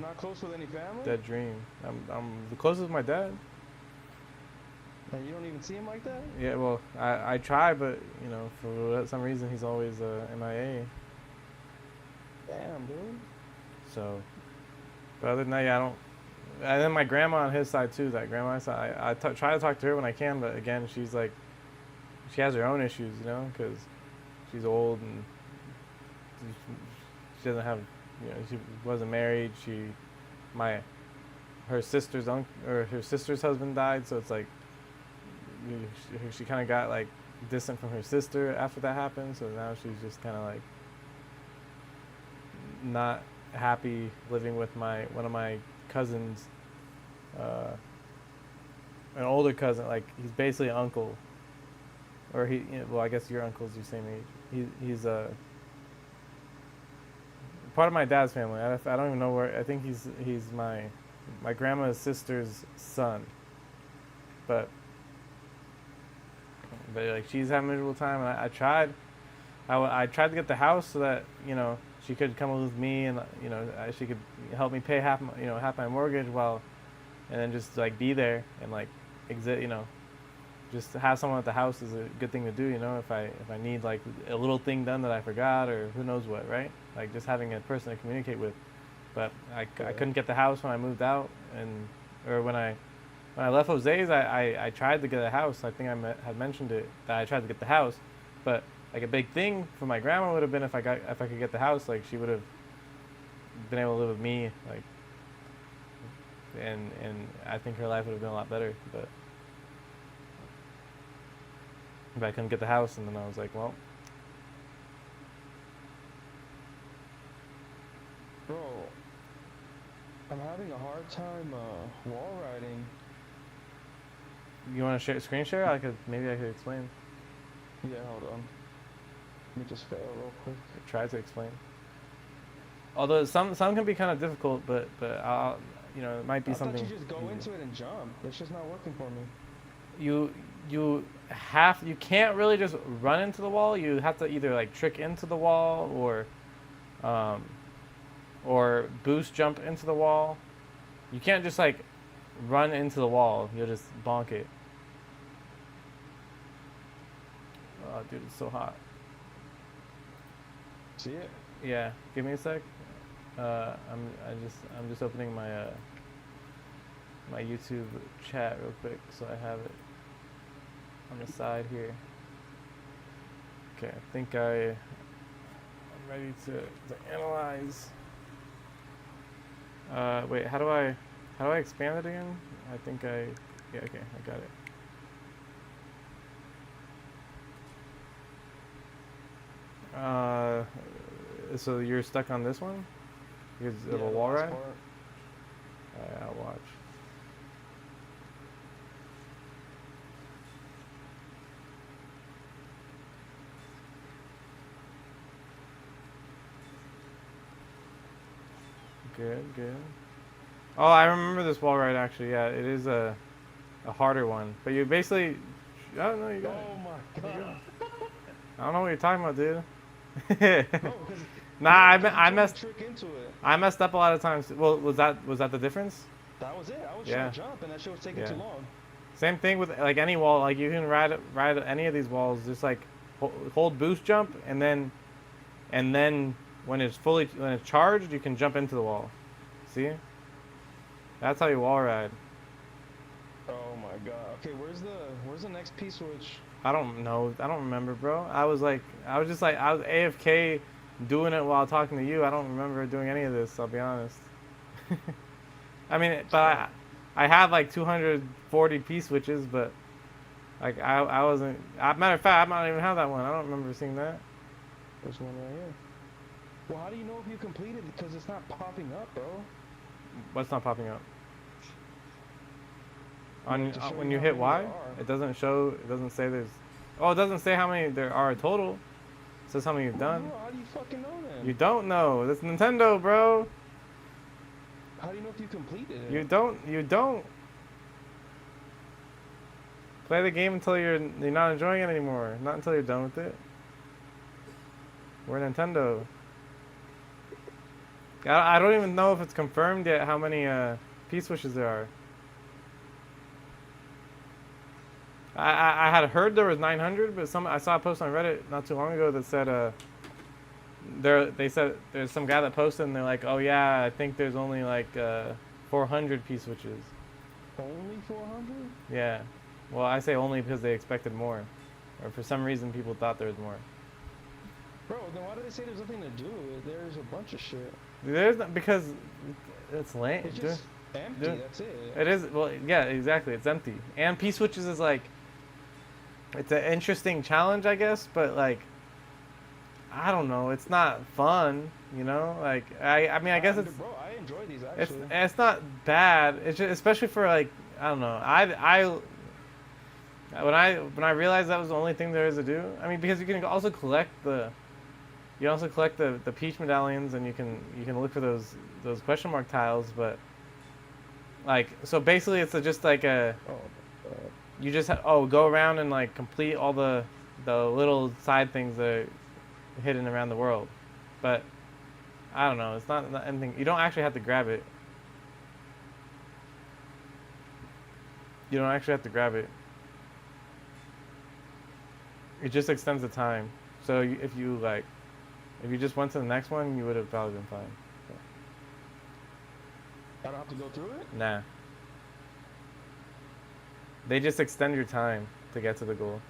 not close with any family? Dead dream. I'm the closest with my dad. And you don't even see him like that? Yeah, well, I try, but you know, for some reason he's always MIA. Damn, dude. So, but other than that, yeah, I don't. And then my grandma on his side too. That grandma side, try to talk to her when I can, but again, she's like, she has her own issues, you know, because she's old and she doesn't have, you know, she wasn't married. My, her sister's her sister's husband died, so it's like, she kind of got like distant from her sister after that happened. So now she's just kind of like not happy living with one of my cousins, an older cousin. Like he's basically an uncle, or well, I guess your uncle's the same age. He's part of my dad's family. I don't even know where. I think he's my grandma's sister's son, but like she's having a miserable time, and I tried. I tried to get the house so that, you know, she could come with me, and you know, she could help me pay half my mortgage and then just like be there and like exit, you know, just to have someone at the house is a good thing to do, you know, if I need like a little thing done that I forgot or who knows what, right? Like just having a person to communicate with. But I couldn't get the house when I moved out, or when I left Jose's, I tried to get a house. I think had mentioned it, that I tried to get the house, but like a big thing for my grandma would have been if I could get the house. Like she would have been able to live with me, like, and I think her life would have been a lot better. But I couldn't get the house, and then I was like, well, Bro, I'm having a hard time wall riding. you want to screen share? Maybe I could explain. Yeah, hold on. Let me just fail real quick. Try to explain. Although some can be kind of difficult, but I'll, you know, it might be something. I thought you just go into it and jump. It's just not working for me. You can't really just run into the wall. You have to either like trick into the wall or boost jump into the wall. You can't just like run into the wall. You'll just bonk it. Oh, dude, it's so hot. See it? Yeah, give me a sec. I'm just opening my my YouTube chat real quick, so I have it on the side here. Okay, I think I'm ready to analyze. Wait, how do I expand it again? I think yeah, okay, I got it. So you're stuck on this one? Because of a wall ride? I'll watch. Good. Oh, I remember this wall ride actually. Yeah, it is a harder one. But you basically, I don't know. You got it. Oh my god. I don't know what you're talking about, dude. No, nah, I messed. Trick into it. I messed up a lot of times. Well, was that the difference? That was it. I was trying to jump, and that shit was taking too long. Same thing with like any wall. Like you can ride any of these walls. Just like hold boost jump, and then when it's charged, you can jump into the wall. See? That's how you wall ride. Oh my god. Okay, where's the next P switch? I don't know. I don't remember, bro. I was AFK doing it while talking to you. I don't remember doing any of this, I'll be honest. I mean, but I have like 240 P switches, but like I wasn't. Matter of fact, I might not even have that one. I don't remember seeing that. There's one right here. Well, how do you know if you completed it? Because it's not popping up, bro. What's not popping up? When you hit Y, it doesn't show. It doesn't say there's. Oh, it doesn't say how many there are total. It says how many you've done. How do you fucking know then? You don't know. That's Nintendo, bro. How do you know if you completed it? You don't. Play the game until you're not enjoying it anymore. Not until you're done with it. We're Nintendo. I don't even know if it's confirmed yet how many P-switches there are. I had heard there was 900, but I saw a post on Reddit not too long ago that said they said there's some guy that posted and they're like, oh yeah, I think there's only like 400 P-switches. Only 400? Yeah. Well, I say only because they expected more, or for some reason people thought there was more. Bro, then why do they say there's nothing to do? There's a bunch of shit. There's not, because it's lame. It's just empty, that's it. It is, well, yeah, exactly. It's empty. And P-switches is like, it's an interesting challenge, I guess, but like, I don't know. It's not fun, you know. Like, I mean, I guess it's. Bro, I enjoy these actually. It's not bad. It's just, especially for like, I don't know. When I realized that was the only thing there is to do. I mean, because you can also collect the. You also collect the peach medallions, and you can look for those question mark tiles, but. Like, so basically, it's just like a. You just go around and like complete all the little side things that are hidden around the world, but I don't know. It's not anything. You don't actually have to grab it. You don't actually have to grab it. It just extends the time. So if you just went to the next one, you would have probably been fine. I don't have to go through it? Nah. They just extend your time to get to the goal.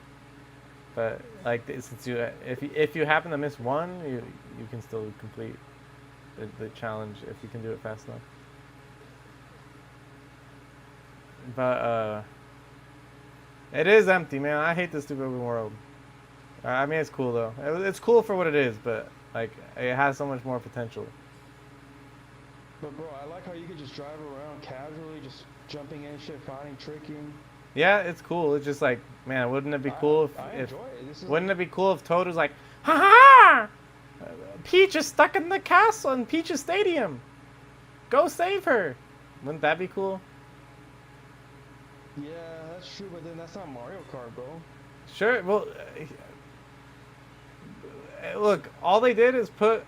But like, since if you happen to miss one, you can still complete the challenge if you can do it fast enough. But it is empty, man. I hate this stupid open world. I mean, it's cool though. It's cool for what it is, but like, it has so much more potential. But bro, I like how you could just drive around casually, just jumping in shit, finding, tricking. Yeah, it's cool. It's just like, man, wouldn't it be cool if wouldn't it be cool if Toad was like, ha ha! Peach is stuck in the castle in Peach's Stadium. Go save her. Wouldn't that be cool? Yeah, that's true, but then that's not Mario Kart, bro. Sure. Well, look, all they did is put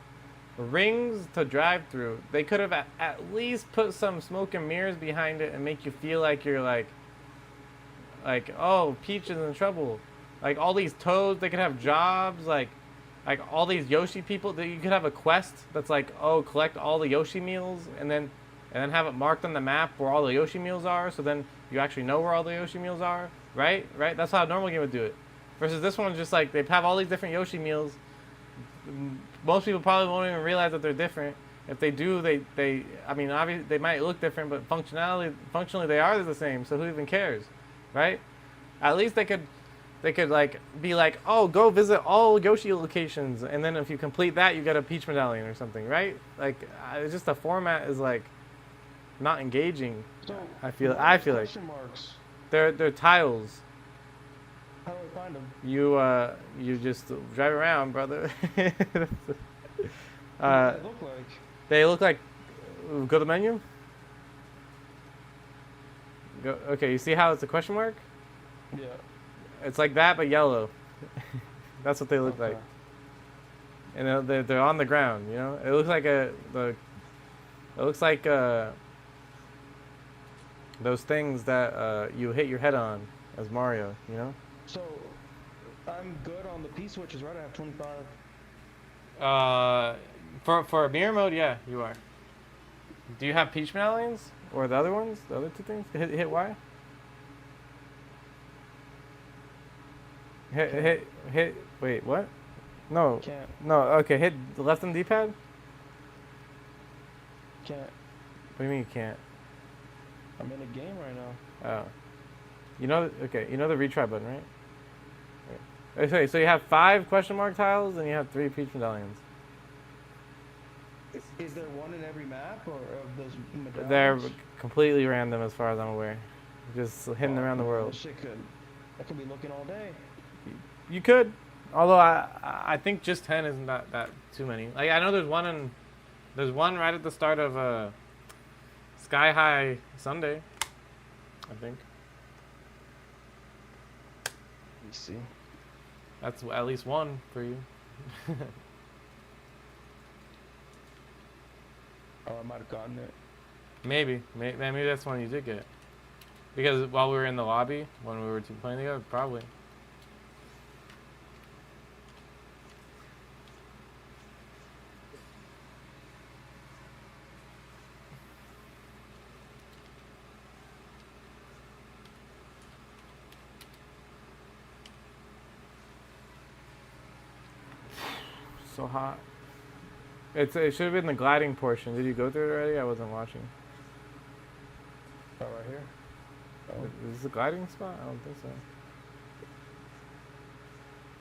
rings to drive through. They could have at least put some smoke and mirrors behind it and make you feel like you're like, oh, Peach is in trouble. Like, all these Toads, they could have jobs. Like all these Yoshi people, that you could have a quest that's like, oh, collect all the Yoshi meals, and then have it marked on the map where all the Yoshi meals are, so then you actually know where all the Yoshi meals are, right? That's how a normal game would do it. Versus this one, just like, they have all these different Yoshi meals. Most people probably won't even realize that they're different. If they do, I mean, obviously they might look different, but functionally they are the same. So who even cares, right? At least they could like be like, oh, go visit all Yoshi locations, and then if you complete that, you get a Peach medallion or something, right? Like, it's just the format is like not engaging. So, I feel like marks? they're tiles. How do I find them? You just drive around, brother. What do they look like? They look like. Go to the menu. Go. Okay, you see how it's a question mark? Yeah. It's like that, but yellow. That's what they look like. And they're on the ground. You know, it looks like those things that you hit your head on as Mario. You know. So, I'm good on the P-switches, right? I have 25. For mirror mode, yeah, you are. Do you have Peach medallions or the other ones? The other two things? Hit Y. Hit. Wait, what? No. Can't. No. Okay, hit the left on the D-pad. Can't. What do you mean you can't? I'm in a game right now. Oh. You know. Okay. You know the retry button, right? Okay. So you have 5 question mark tiles and you have 3 Peach medallions. Is there one in every map, or of those medallions? They're completely random as far as I'm aware. Just hidden around the world. I could be looking all day. You could, although I think just 10 isn't that too many. Like, I know there's one right at the start of Sky High Sunday, I think. Let me see. That's at least one for you. Oh, I might have gotten it. Maybe that's one you did get. Because while we were in the lobby, when we were playing together, probably. So hot. It should have been the gliding portion. Did you go through it already? I wasn't watching. Oh, right here. Oh. Is this a gliding spot? I don't think so.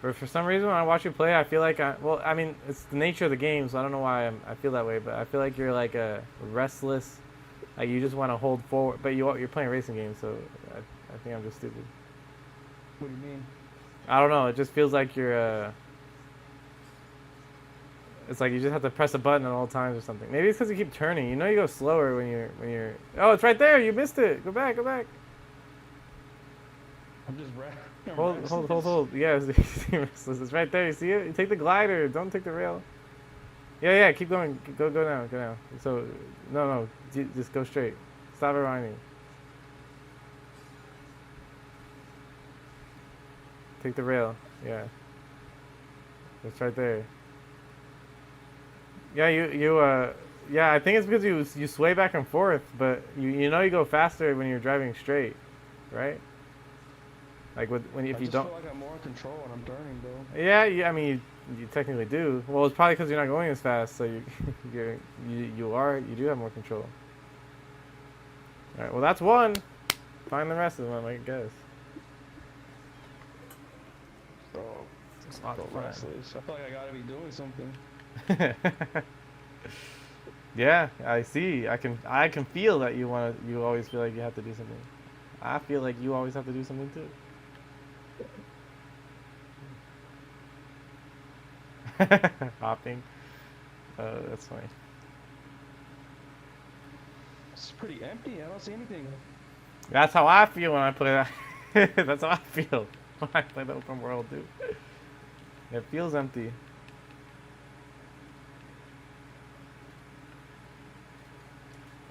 But for some reason, when I watch you play, I feel like I mean, it's the nature of the game, so I don't know why I feel that way. But I feel like you're like a restless, like you just want to hold forward. But you're playing racing games, so I think I'm just stupid. What do you mean? I don't know. It just feels like you're it's like you just have to press a button at all times or something. Maybe it's because you keep turning. You know you go slower when you're. Oh, it's right there. You missed it. Go back. I'm just Hold. Yeah, it's right there. You see it? You take the glider. Don't take the rail. Yeah. Keep going. Go now. So, no. Just go straight. Stop rewinding. Take the rail. Yeah. It's right there. Yeah, yeah, I think it's because you sway back and forth, but you know you go faster when you're driving straight, right? Like if you don't. I feel like I'm more in control when I'm turning, though. Yeah, I mean you technically do. Well, it's probably because you're not going as fast, so you do have more control. All right, well that's one. Find the rest of them, I guess. So, it's not so restless. I feel like I gotta be doing something. Yeah, I see. I can feel that you always feel like you have to do something. I feel like you always have to do something too. Hopping. That's funny. It's pretty empty. I don't see anything. That's how I feel when I play that. That's how I feel when I play the open world, dude. It feels empty.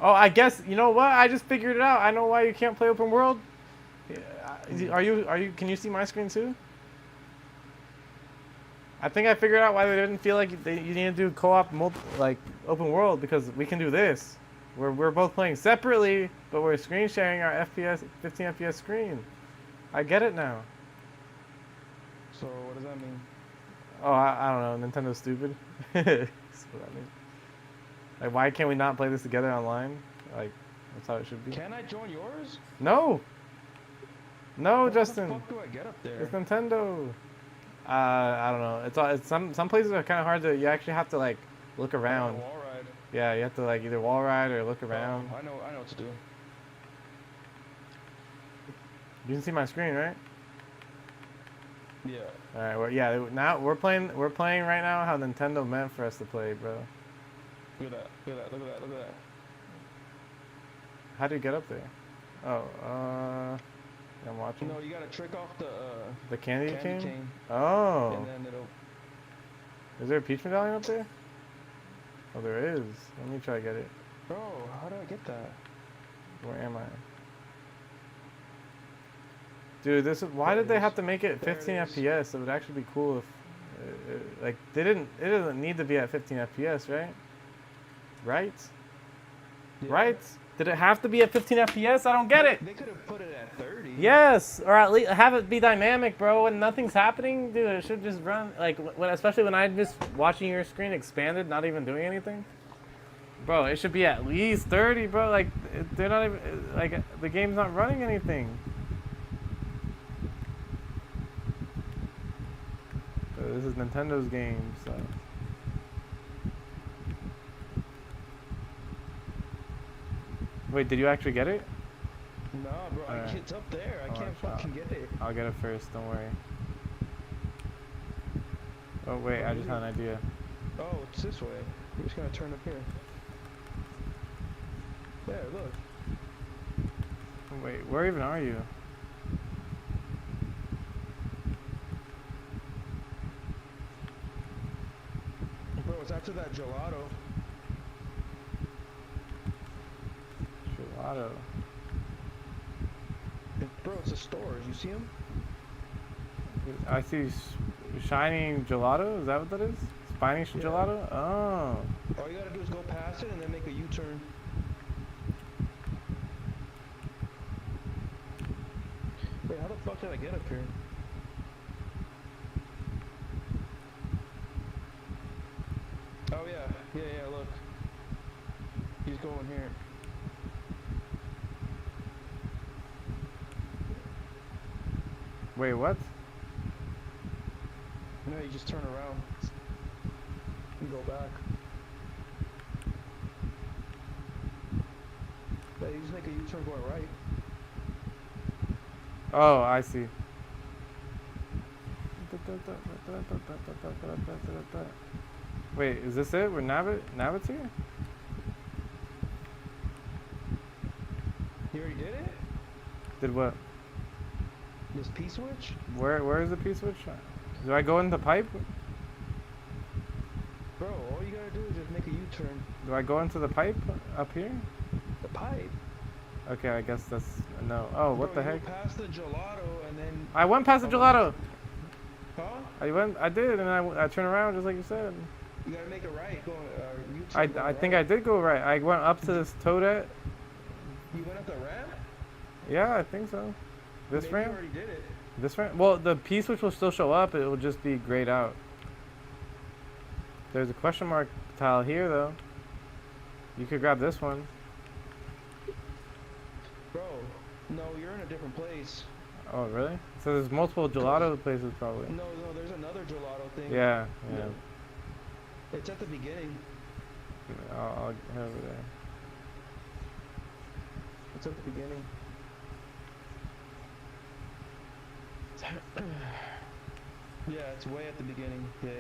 Oh, I guess you know what? I just figured it out. I know why you can't play open world. Are you? Can you see my screen too? I think I figured out why they didn't feel like you need to do co-op like open world, because we can do this. We're both playing separately, but we're screen sharing our 15 FPS screen. I get it now. So what does that mean? Oh, I don't know. Nintendo's stupid. That's what I mean. Like, why can't we not play this together online? Like, that's how it should be. Can I join yours? No, Justin. How the fuck do I get up there? It's Nintendo. I don't know. It's some places are kind of hard to. You actually have to like look around. Wall ride. Yeah, you have to like either wall ride or look around. I know what to do. You can see my screen, right? Yeah. All right. Now we're playing right now how Nintendo meant for us to play, bro. Look at that. How do you get up there? Oh, I'm watching. No, you gotta trick off the candy cane? cane. Oh. And then it'll. Is there a peach medallion up there? Oh, there is. Let me try to get it. Bro, how do I get that? Where am I? Dude, why did they have to make it 15 FPS? It would actually be cool if, like, it doesn't need to be at 15 FPS, right? Right? Yeah. Right? Did it have to be at 15 FPS? I don't get it. They could have put it at 30. Yes, or at least have it be dynamic, bro. When nothing's happening, dude, it should just run. Like, especially when I'm just watching your screen expanded, not even doing anything. Bro, it should be at least 30, bro. Like, they're not even, like, the game's not running anything. So this is Nintendo's game, so. Wait, did you actually get it? Nah, bro, it's up there. I can't fucking get it. I'll get it first, don't worry. Oh, wait, I just had an idea. Oh, it's this way. We're just gonna turn up here. There, look. Wait, where even are you? Bro, it's after that gelato. Gelato. Bro, it's a store. You see him? I see shining gelato. Is that what that is? Spiny Yeah. gelato? Oh. All you gotta do is go past it and then make a U-turn. Wait, how the fuck did I get up here? Oh yeah, yeah, look. He's going here. Wait, what? No, you just turn around and go back. Yeah, you just make a U-turn going right. Oh, I see. Wait, is this it? We're Nabbit's here? You already did it? Did what? This P-switch? Where is the P-switch? Do I go in the pipe? Bro, all you gotta do is just make a U-turn. Do I go into the pipe up here? The pipe? Okay, I guess that's no. Oh, what Bro, the you heck? go past the gelato and then... I went past the gelato. Huh? I did, and I turned around just like you said. You gotta make a right. Go, U-turn I think I did go right. I went up to this toadette. You went up the ramp? Yeah, I think so. This Maybe ramp? you already did it. This ramp? Well, the P-switch will still show up. It will just be grayed out. There's a question mark tile here, though. You could grab this one. Bro, no, you're in a different place. Oh, really? So there's multiple gelato places, probably. No, there's another gelato thing. Yeah. It's at the beginning. I'll head over there. It's at the beginning. Yeah, it's way at the beginning. Yeah.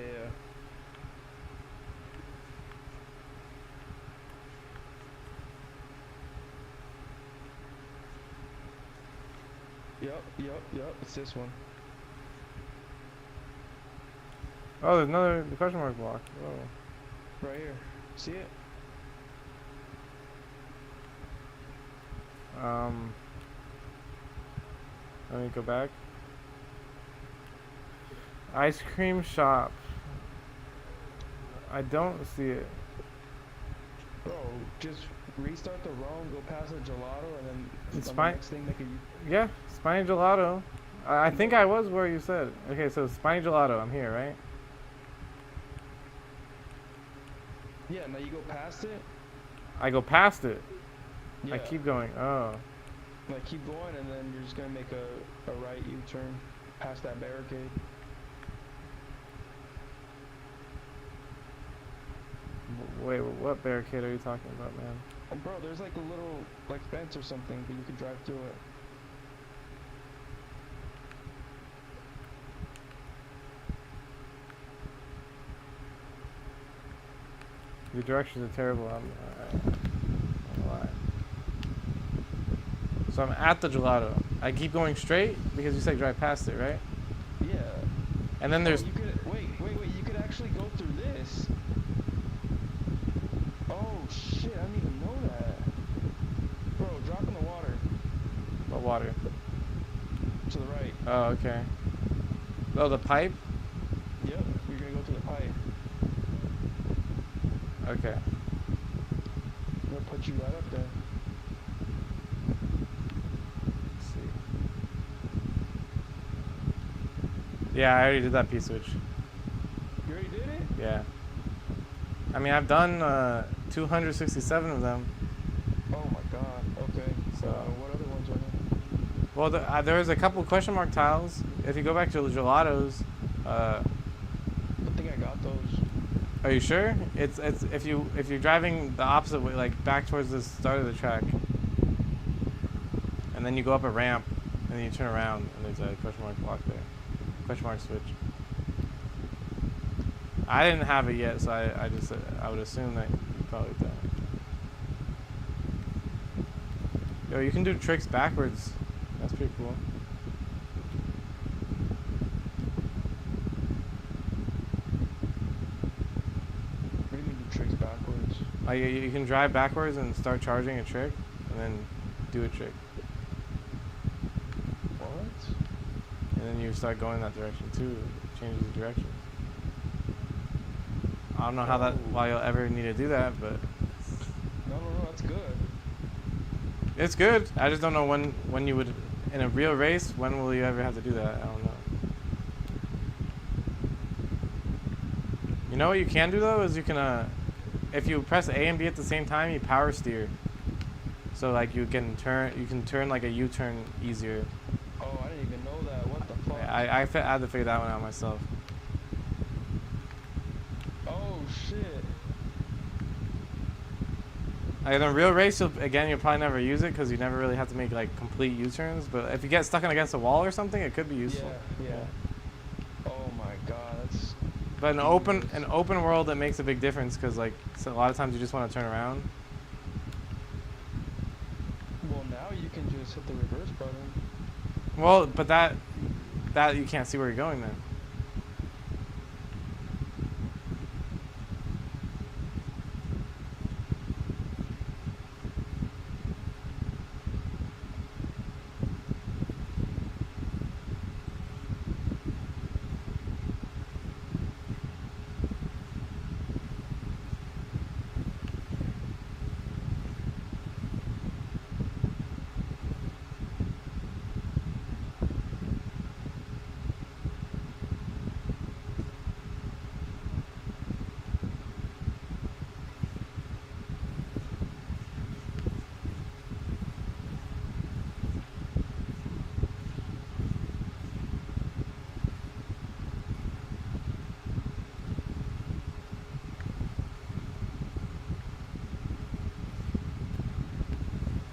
Yep. It's this one. Oh, there's another question mark block. Whoa. Right here. See it? Let me go back. Ice cream shop. I don't see it. Bro, just restart the roam, go past the gelato, and then It's on fine. the next thing make a... Yeah, spiny gelato. I think I was where you said. Okay, so spiny gelato. I'm here, right? Yeah, now you go past it. I go past it. Yeah. I keep going. Oh. Like keep going, and then you're just gonna make a right U-turn past that barricade. Wait, what barricade are you talking about, man? Oh, bro, there's like a little like fence or something, but you can drive through it. Your directions are terrible. I'm lie. So I'm at the gelato. I keep going straight because you said drive past it, right? Yeah. And then there's. Oh, you could wait. You could actually go through this. Oh shit! I didn't even know that. Bro, drop in the water. What water? To the right. Oh, okay. Oh, the pipe? Yep. You're gonna go through the pipe. Okay. I'm gonna put you right up there. Let's see. Yeah, I already did that P-switch. You already did it? Yeah. I mean, I've done 267 of them. Oh my god. Okay. So. What other ones are there? Well, there's a couple question mark tiles. If you go back to the gelatos, I think I got those. are you sure? It's if you're driving the opposite way, like back towards the start of the track, and then you go up a ramp, and then you turn around, and there's a question mark block there, question mark switch. I didn't have it yet, so I would assume that you probably don't. Yo, you can do tricks backwards. That's pretty cool. What do you mean do tricks backwards? You can drive backwards and start charging a trick, and then do a trick. What? And then you start going that direction too. It changes the direction. I don't know why you'll ever need to do that, but No, that's good. it's good. I just don't know when you would, in a real race, when will you ever have to do that? I don't know. You know what you can do though is you can, if you press A and B at the same time, you power steer. So like you can turn like a U-turn easier. Oh, I didn't even know that. What the fuck? I had to figure that one out myself. Oh shit. Like in a real race, you'll probably never use it because you never really have to make like complete U-turns. But if you get stuck against a wall or something, it could be useful. Yeah. Oh my god, that's. But an open world, it makes a big difference because like a lot of times you just want to turn around. Well, now you can just hit the reverse button. Well, but that you can't see where you're going then.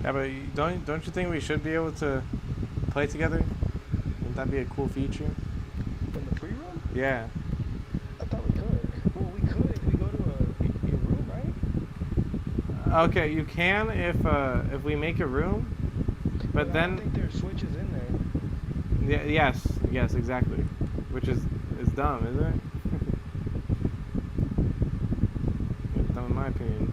Yeah, but don't you think we should be able to play together? Wouldn't that be a cool feature? In the free room? Yeah. I thought we could. Well, we could if we go to your room, right? Okay, you can if we make a room, but I then don't think there's switches in there. yeah, yes, exactly, which is dumb, isn't it? It's dumb in my opinion.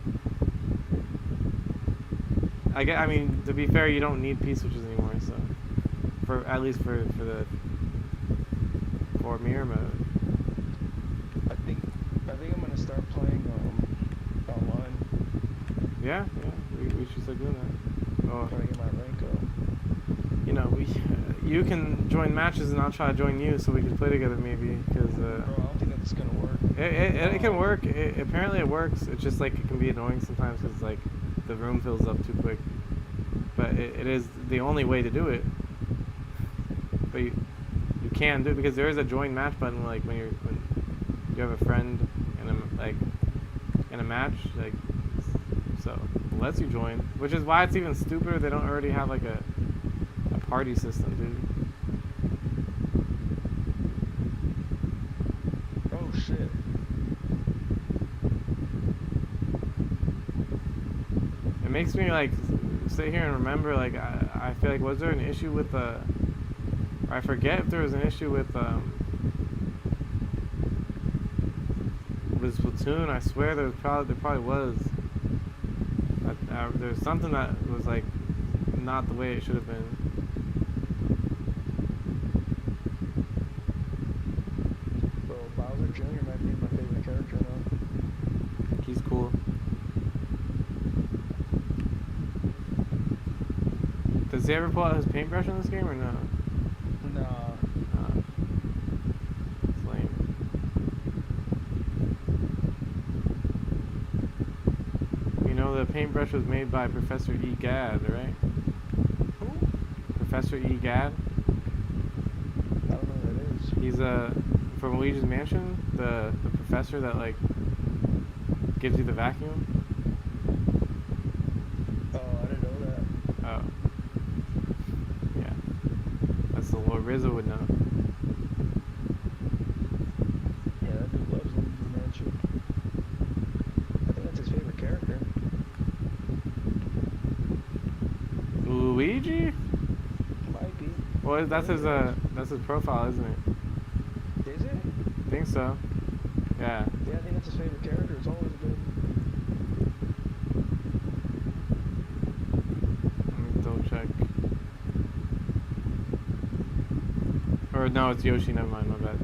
I mean, to be fair, you don't need P switches anymore, so at least for mirror mode. I think I'm gonna start playing online. Yeah, we should start doing that. Oh, Trying to get my rank up. you know, you can join matches and I'll try to join you so we can play together maybe. Because Bro, I don't think that's gonna work. it can work. Apparently it works. It's just like it can be annoying sometimes because like the room fills up too quick. But it is the only way to do it. But you can do it because there is a join match button like when you have a friend in a match, like, so it lets you join, which is why it's even stupider they don't already have like a party system, dude. Oh shit. It makes me like sit here and remember, like I feel like, was there an issue with I forget if there was an issue with Splatoon. I swear there probably was. There's something that was like not the way it should have been. Bro, Bowser Jr. might be my favorite character now. He's cool. Does he ever pull out his paintbrush in this game or no? Nah. It's lame. You know the paintbrush was made by Professor E. Gadd, right? Who? Professor E. Gadd. I don't know who that is. He's from Luigi's Mansion, the professor that like gives you the vacuum. Oh, I didn't know that. Oh. Yeah. That's the Lord Rizzo would know. Yeah, that dude loves Luigi's Mansion. I think that's his favorite character. Luigi? Might be. Well, that's his profile, isn't it? Is it? I think so. Yeah. Yeah, I think that's his favorite character. It's always been. Let me double Or no, it's Yoshi. Never mind. My bad.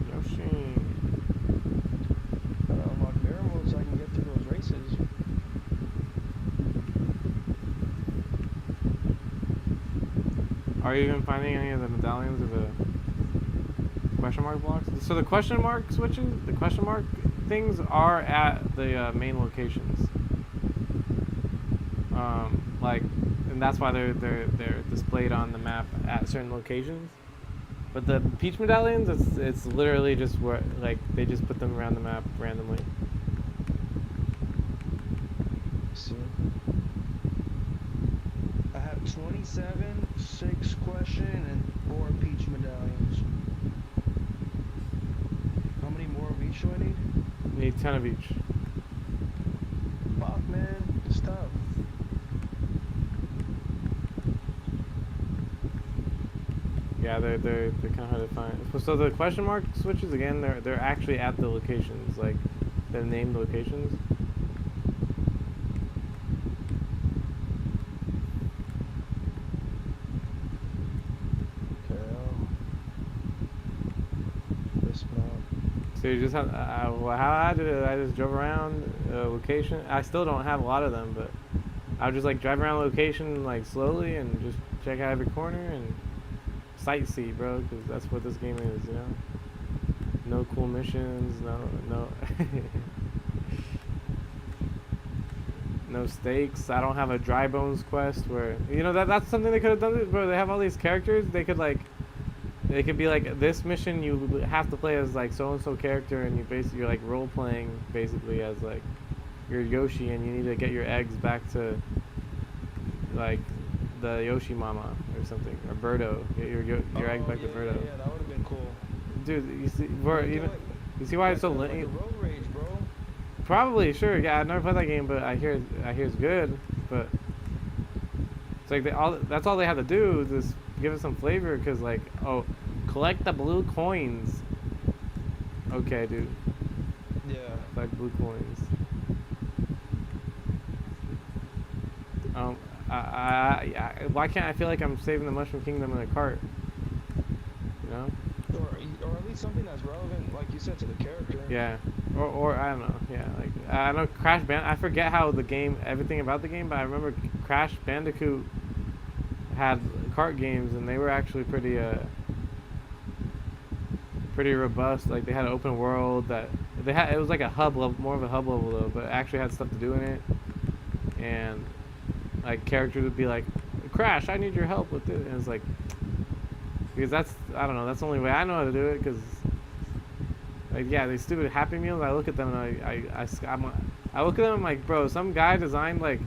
Yoshi. Gotta unlock mirror mode so I can get through those races. Are you even finding any of the medallions or the question mark blocks? So the question mark switches, the question mark things are at the main locations. Like, and that's why they're displayed on the map at certain locations. But the peach medallions, it's literally just where, like, they just put them around the map randomly. See, I have 27, 6 question, and 4 peach medallions. How many more of each do I need? You need 10 of each. Fuck, man, it's tough. Yeah, they're kind of hard to find. So the question mark switches again, they're actually at the locations, like they're named locations. Okay, this map. So you just have, well, how I did it, I just drove around location. I still don't have a lot of them, but I would just like drive around location like slowly and just check out every corner and sightsee, bro, because that's what this game is, you know. No cool missions, no no stakes. I don't have a dry bones quest where, you know, that's something they could have done, bro. They have all these characters. They could be like, this mission you have to play as like so and so character, and you're like role playing basically as like you're Yoshi, and you need to get your eggs back to like the Yoshi Mama or something, or Birdo. Get your egg back to Birdo. Yeah, that would have been cool. Dude, you see, you see why it's so like lame? Road Rage, bro. Probably, sure. Yeah, I've never played that game, but I hear it's good. But it's like that's all they have to do is just give it some flavor. Cause like, oh, collect the blue coins. Okay, dude. Yeah. Collect blue coins. Why can't I feel like I'm saving the Mushroom Kingdom in a cart? You know? Or at least something that's relevant, like you said, to the character. Yeah. Or I don't know. Yeah, like I know Crash I forget how the game, everything about the game, but I remember Crash Bandicoot had cart games, and they were actually pretty robust. Like they had an open world that it was like a hub level, more of a hub level though, but it actually had stuff to do in it, and like characters would be like, Crash, I need your help with it, and it's like, because that's, I don't know, that's the only way I know how to do it, because like, yeah, these stupid Happy Meals, I look at them and I look at them and I'm like, bro, some guy designed like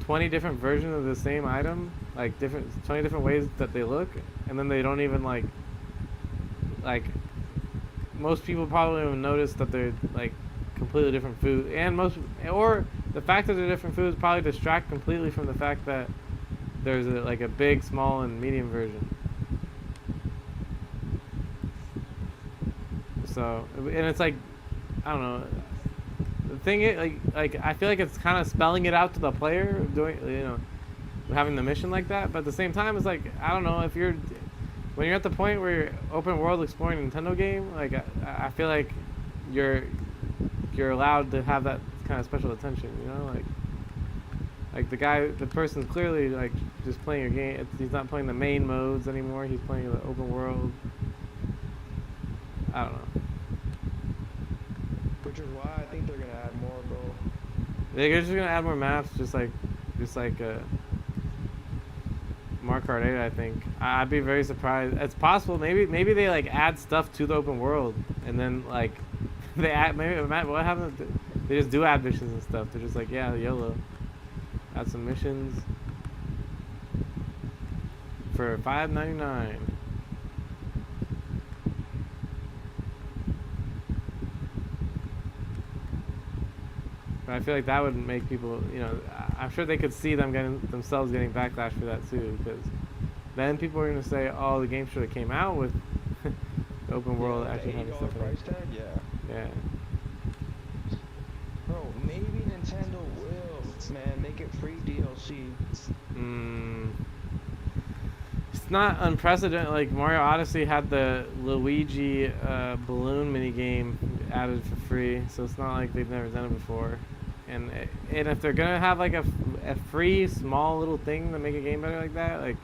20 different versions of the same item, like 20 different ways that they look, and then they don't even like most people probably don't even notice that they're like completely different food, and or the fact that they're different foods probably distract completely from the fact that there's like a big, small, and medium version. So, and it's like, I don't know. The thing is, like I feel like it's kind of spelling it out to the player, doing, you know, having the mission like that. But at the same time, it's like, I don't know, when you're at the point where you're open world exploring a Nintendo game, like I feel like you're allowed to have that kind of special attention, you know, like the person's clearly like just playing your game. He's not playing the main modes anymore. He's playing the open world. I don't know. Which is why I think they're gonna add more, bro. They're just gonna add more maps, just like Mario Kart 8. I think I'd be very surprised. It's possible. Maybe they like add stuff to the open world, and then like they add. Maybe what happens? They just do add missions and stuff. They're just like, yeah, YOLO. Add some missions for $5.99. But I feel like that would make people, you know, I'm sure they could see themselves getting backlash for that too, because then people are gonna say, "Oh, the game should have came out with open world Yeah, like actually the having $80 stuff in it." price tag. Yeah. Yeah. Bro, maybe Nintendo will, man, make it free DLC. Mm, it's not unprecedented. Like Mario Odyssey had the Luigi balloon mini game added for free, so it's not like they've never done it before. And if they're gonna have like a free small little thing to make a game better like that, like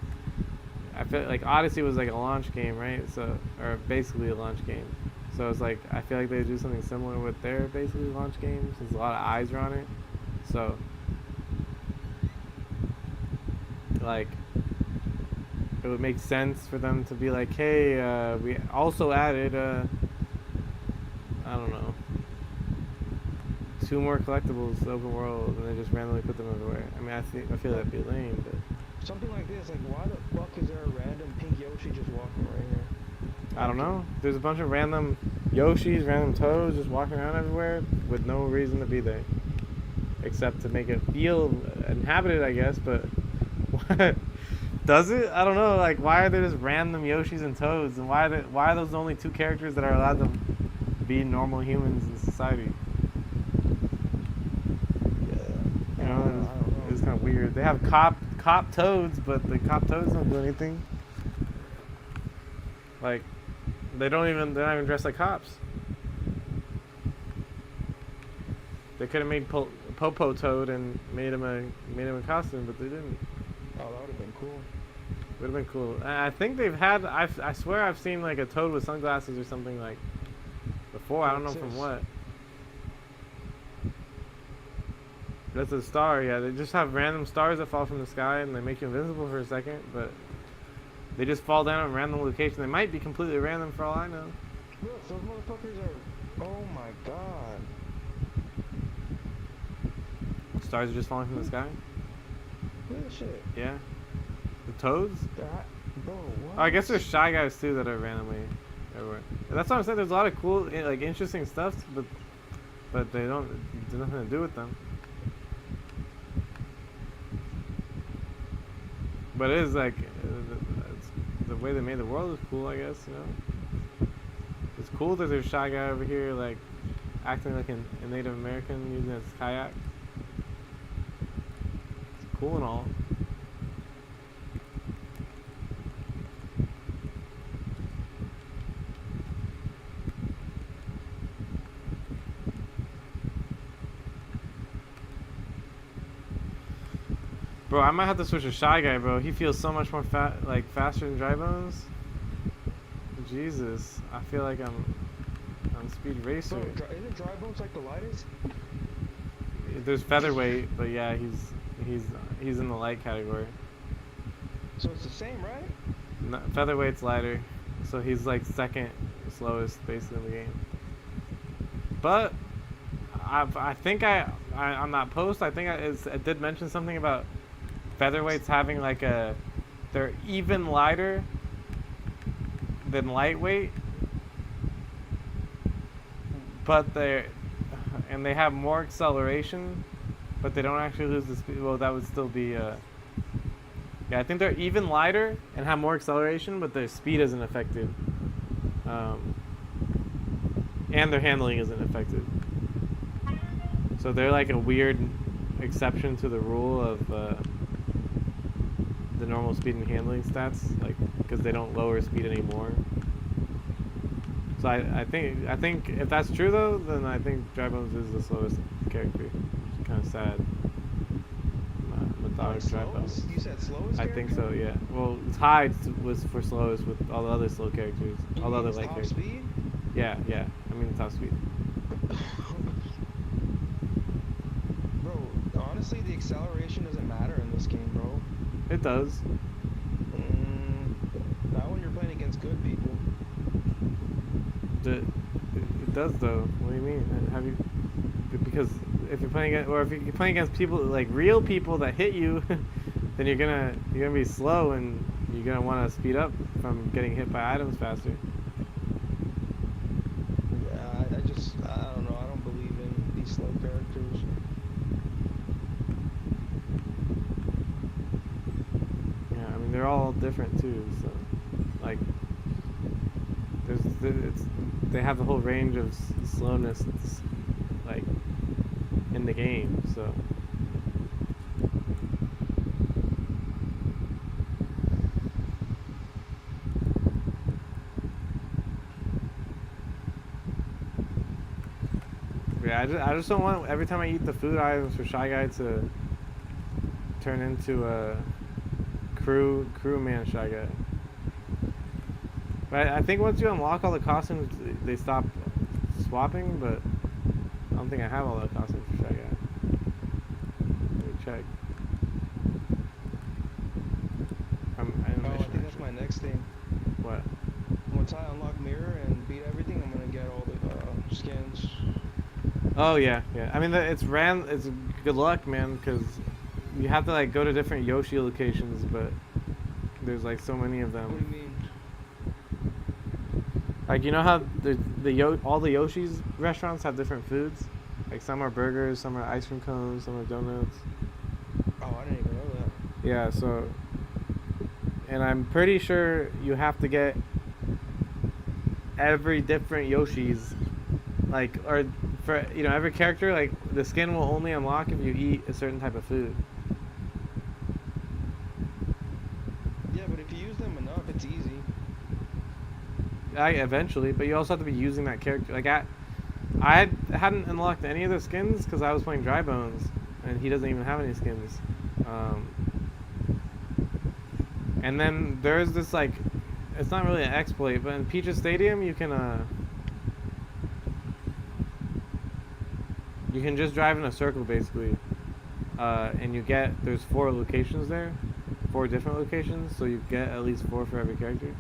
I feel like Odyssey was like a launch game, right? So or basically a launch game. So it's like I feel like they do something similar with their basically launch games. There's a lot of eyes are on it, so like it would make sense for them to be like, hey, we also added I don't know, 2 more collectibles to open world, and they just randomly put them everywhere. I mean, I feel that'd be lame, but Something like this, like why the fuck is there a random pink Yoshi just walking right here? I don't know. There's a bunch of random Yoshis, random Toads just walking around everywhere with no reason to be there, except to make it feel inhabited, I guess. But what does it? I don't know. Like, why are there just random Yoshis and Toads, and why are those the only 2 characters that are allowed to be normal humans in society? Yeah. You know, I don't know. it's kind of weird. They have cop Toads, but the cop Toads don't do anything. Like, they're not even dressed like cops. They could have made Popo Toad and made him a costume, but they didn't. Oh, that would have been cool. Would have been cool. I think they've had. I swear I've seen like a Toad with sunglasses or something like before. I don't know from what. That's a star. Yeah, they just have random stars that fall from the sky and they make you invisible for a second, but they just fall down in random locations. They might be completely random for all I know. Look, those motherfuckers are. Oh my god. Stars are just falling from the sky. Look at this shit. Yeah. The Toads. Bro, what? Oh, I guess there's Shy Guys too that are randomly everywhere. And that's what I'm saying. There's a lot of cool, like, interesting stuff, but they don't. There's nothing to do with them. But it is like the way they made the world is cool, I guess. You know, it's cool that there's Shy Guy over here, like acting like a Native American using his kayak. It's cool and all. Bro, I might have to switch to Shy Guy, bro. He feels so much more faster than Dry Bones. Jesus, I feel like I'm Speed Racer. Bro, isn't Dry Bones like the lightest? There's Featherweight, but yeah, he's in the light category. So it's the same, right? No, Featherweight's lighter, so he's like second slowest basically in the game. But I think on that post, I think I did mention something about Featherweights having like they're even lighter than lightweight, but they have more acceleration, but they don't actually lose the speed. Well, that would still be yeah, I think they're even lighter and have more acceleration, but their speed isn't affected, and their handling isn't affected. So they're like a weird exception to the rule of the normal speed and handling stats, like because they don't lower speed anymore. So I think if that's true though, then I think Dry Bones is the slowest character. It's kind of sad. Methodic Dry Bones. You said slowest? I think so. Yeah. Well, Tide was for slowest with all the other slow characters, all the other light characters. Speed? Yeah. I mean top speed. Bro, honestly, the acceleration doesn't matter in this game, bro. It does. Not when you're playing against good people. It does though. What do you mean? Have you? Because if you're playing against people like real people that hit you, then you're gonna be slow and you're gonna want to speed up from getting hit by items faster. Yeah, I don't know. I don't believe in these slow characters. Yeah, I mean they're all different too. So, like, they have the whole range of slowness, like, in the game. So. Yeah, I just don't want every time I eat the food items for Shy Guy to turn into a crewman Shy Guy. But I think once you unlock all the costumes, they stop swapping. But I don't think I have all the costumes for Shy Guy. Let me check. I think that's my next thing. What? Once I unlock Mirror and beat everything, I'm gonna get all the skins. Oh yeah. I mean, it's good luck, man, because you have to like go to different Yoshi locations, but there's like so many of them. What do you mean? Like, you know how all the Yoshi's restaurants have different foods? Like, some are burgers, some are ice cream cones, some are donuts. Oh, I didn't even know that. Yeah, so, and I'm pretty sure you have to get every different Yoshi's, like, or for, you know, every character, like, the skin will only unlock if you eat a certain type of food. Yeah, but if you use them enough, it's easy. Eventually, but you also have to be using that character. Like, I hadn't unlocked any of the skins because I was playing Dry Bones, and he doesn't even have any skins. And then there's this, like, it's not really an exploit, but in Peach's Stadium you can just drive in a circle basically, and there's 4 locations there, 4 different locations, so you get at least 4 for every character.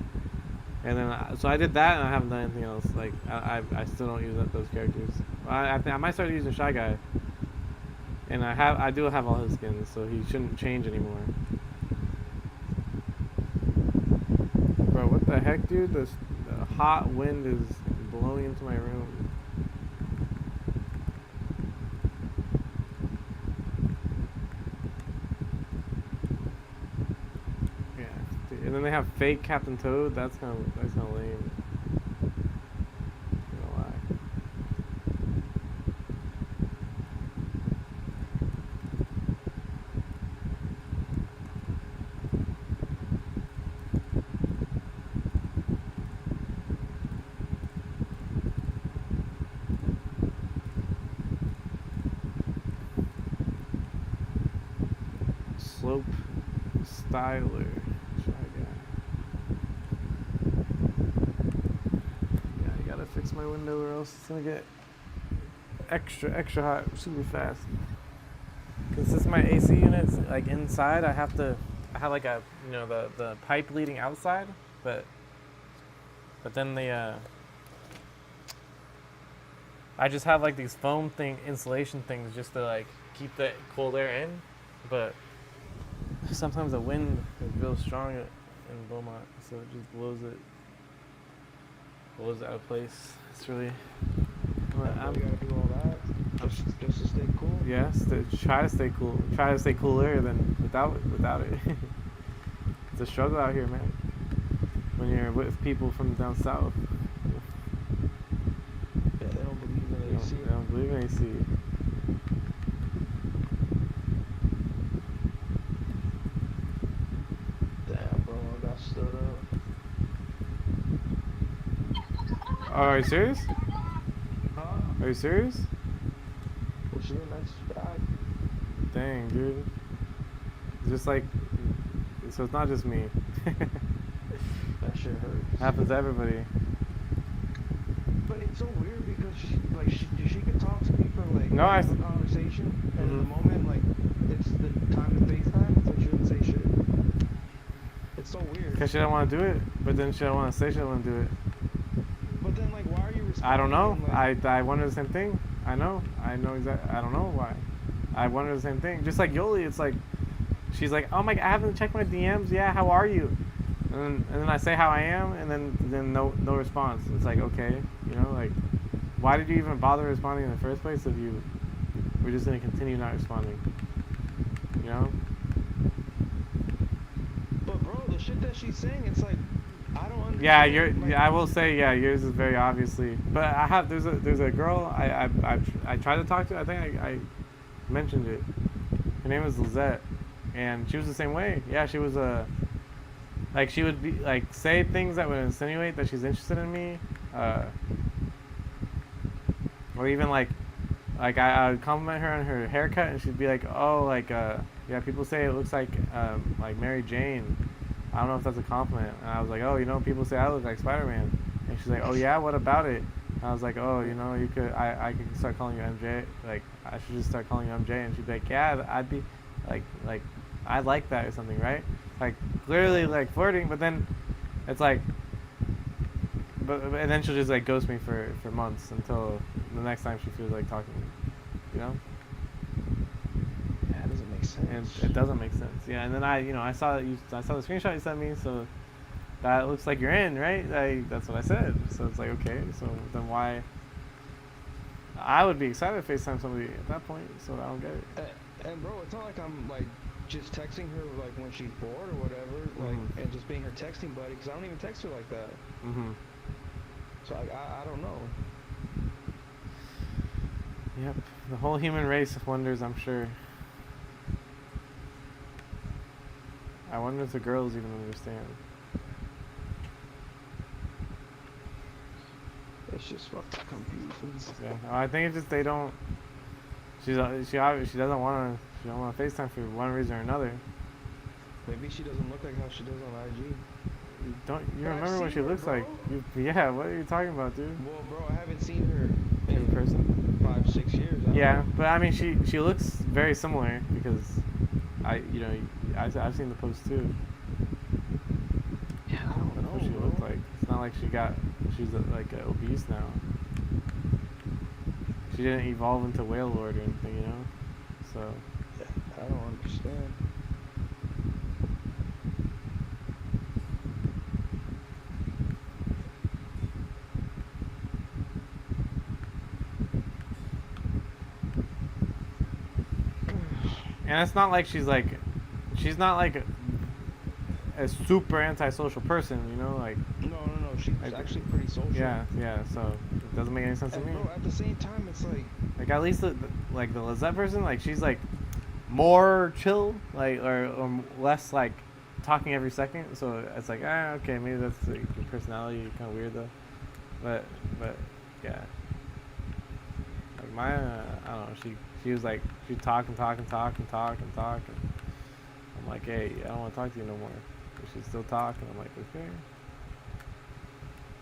And then, so I did that, and I haven't done anything else. Like, I still don't use those characters. I think I might start using Shy Guy. And I do have all his skins, so he shouldn't change anymore. Bro, what the heck, dude? The hot wind is blowing into my room. And then they have fake Captain Toad. That's kind of lame. Not gonna lie. Slope Styler. Fix my window or else it's gonna get extra hot super fast. Cause since my AC unit's like inside, I have like a, you know, the pipe leading outside, but then I just have like these foam insulation things just to like keep the cold air in, but sometimes the wind is real strong in Beaumont, so it just blows it out of place. It's really. I'm gotta do all that just to stay cool. Yes, try to stay cool. Try to stay cooler than without it. It's a struggle out here, man. When you're with people from down south. Yeah, they don't believe in AC. They don't believe in AC. Damn, bro, I got stood up. Oh, are you serious? Huh? Are you serious? Well, she a nice guy. Dang, dude. It's just like, so it's not just me. That shit hurts. Happens to everybody. But it's so weird because she could talk to me for like No, a conversation, and in the moment, like, it's the time to FaceTime, so she wouldn't say shit. It's so weird. Because she don't want to do it, but then she don't want to say she don't want to do it. But then, like, why are you responding? I don't know. Like, I wonder the same thing. I know exactly. I don't know why. I wonder the same thing. Just like Yoli, it's like, she's like, oh my God, I haven't checked my DMs. Yeah, how are you? And then I say how I am, and then no response. It's like, okay, you know, like, why did you even bother responding in the first place if you were just gonna continue not responding? You know? But bro, the shit that she's saying, it's like I don't understand. Yeah, like, yeah, I will say, yeah, yours is very obviously. But I have there's a girl I tried to talk to. I think I mentioned it. Her name was Lizette, and she was the same way. Yeah, she was like she would be like say things that would insinuate that she's interested in me, uh, or even I would compliment her on her haircut, and she'd be like, oh, yeah, people say it looks like Mary Jane. I don't know if that's a compliment. And I was like, oh, people say I look like Spider-Man. And she's like, oh yeah, what about it? And I was like, oh, I could start calling you MJ. Like, I should just start calling you MJ. And she'd be like, yeah, I'd be like, I like that or something, right? Like, clearly like flirting, but then it's like, and then she'll just like ghost me for months until the next time she feels like talking to me, you know? Yeah, it doesn't make sense. And it doesn't make sense. Yeah, and then I saw the screenshot you sent me, so that looks like you're in, right? That's what I said. So it's like, okay, so then why? I would be excited to FaceTime somebody at that point, so I don't get it. And bro, it's not like I'm like just texting her like when she's bored or whatever, like, and just being her texting buddy, because I don't even text her like that. So I don't know. Yep, the whole human race wonders, I'm sure. I wonder if the girls even understand. It's just fucking confusing. Yeah, I think it's just they don't. She doesn't want to FaceTime for one reason or another. Maybe she doesn't look like how she does on IG. You remember what she looks like? Yeah, what are you talking about, dude? Well, bro, I haven't seen her in person 5-6 years. Yeah, but I mean, she looks very similar because I've seen the post too. Yeah, I don't know what she looked like. It's not like she's like obese now. She didn't evolve into whale lord or anything, So. Yeah, I don't understand. And it's not like she's not like a super antisocial person, like. No. She's actually pretty social. Yeah. So it doesn't make any sense to me. Bro, at the same time, it's like at least the Lizette person, like she's like more chill, like or less like talking every second. So it's like okay, maybe that's like, your personality, kind of weird though. But yeah. Like Maya, I don't know. She was like she'd talk and talk. And I'm like, hey, I don't want to talk to you no more. But she'd still talk, and I'm like, okay.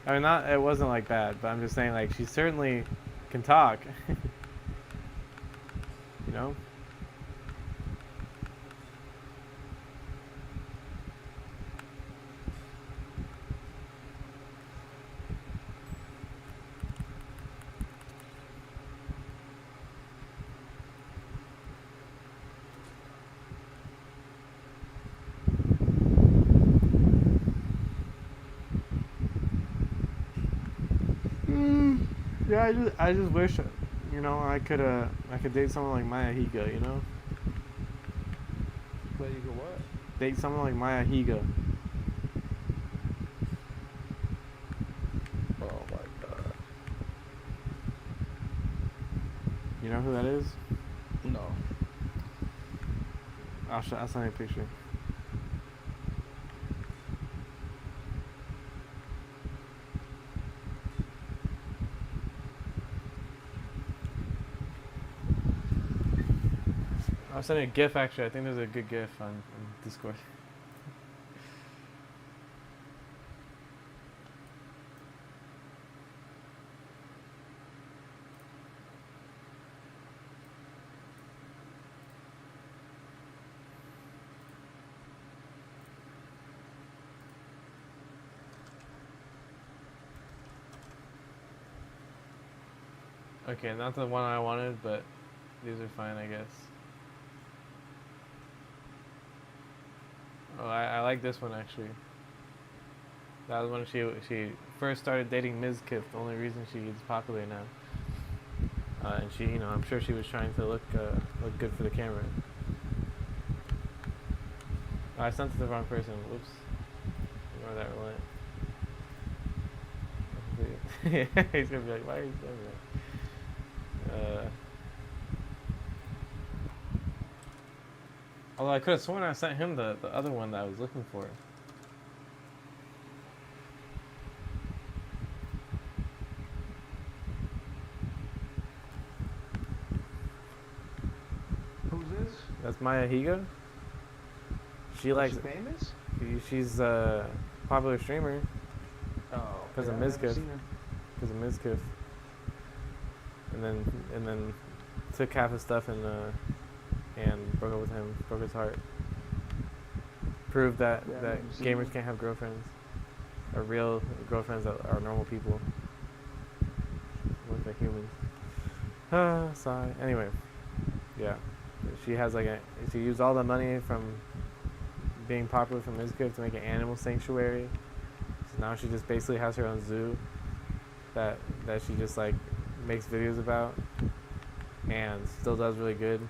I mean, it wasn't like bad, but I'm just saying, like, she certainly can talk. you know? Yeah, I just wish, I could date someone like Maya Higa, But you could what? Date someone like Maya Higa. Oh my god. You know who that is? No. I'll send you a picture. I'll send you a GIF, actually. I think there's a good GIF on Discord. Okay, not the one I wanted, but these are fine, I guess. Oh, I like this one, actually. That was when she first started dating Ms. Kip, the only reason she is popular now. And she, I'm sure she was trying to look good for the camera. Oh, I sent it to the wrong person. Whoops. where that went. Yeah, he's gonna be like, why are you saying that? Although I could have sworn I sent him the other one that I was looking for. Who's this? That's Maya Higa. She likes. Is she famous? She's a popular streamer. Oh. Because of Mizkif. Because of Mizkif. And then took half his stuff and broke up with him. Broke his heart. Proved that gamers can't have girlfriends. Or real girlfriends that are normal people. Look like humans. Sigh. Anyway. Yeah. She has she used all the money from being popular from Mizkif to make an animal sanctuary. So now she just basically has her own zoo that she just like makes videos about and still does really good.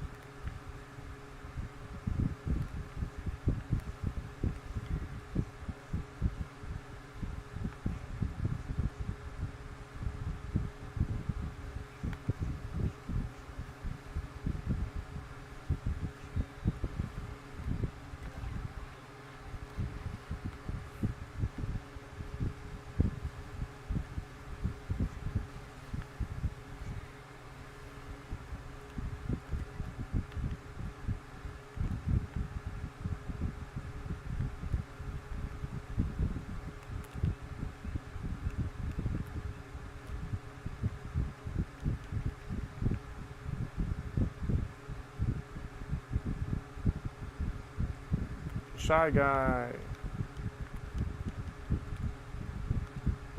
Shy Guy.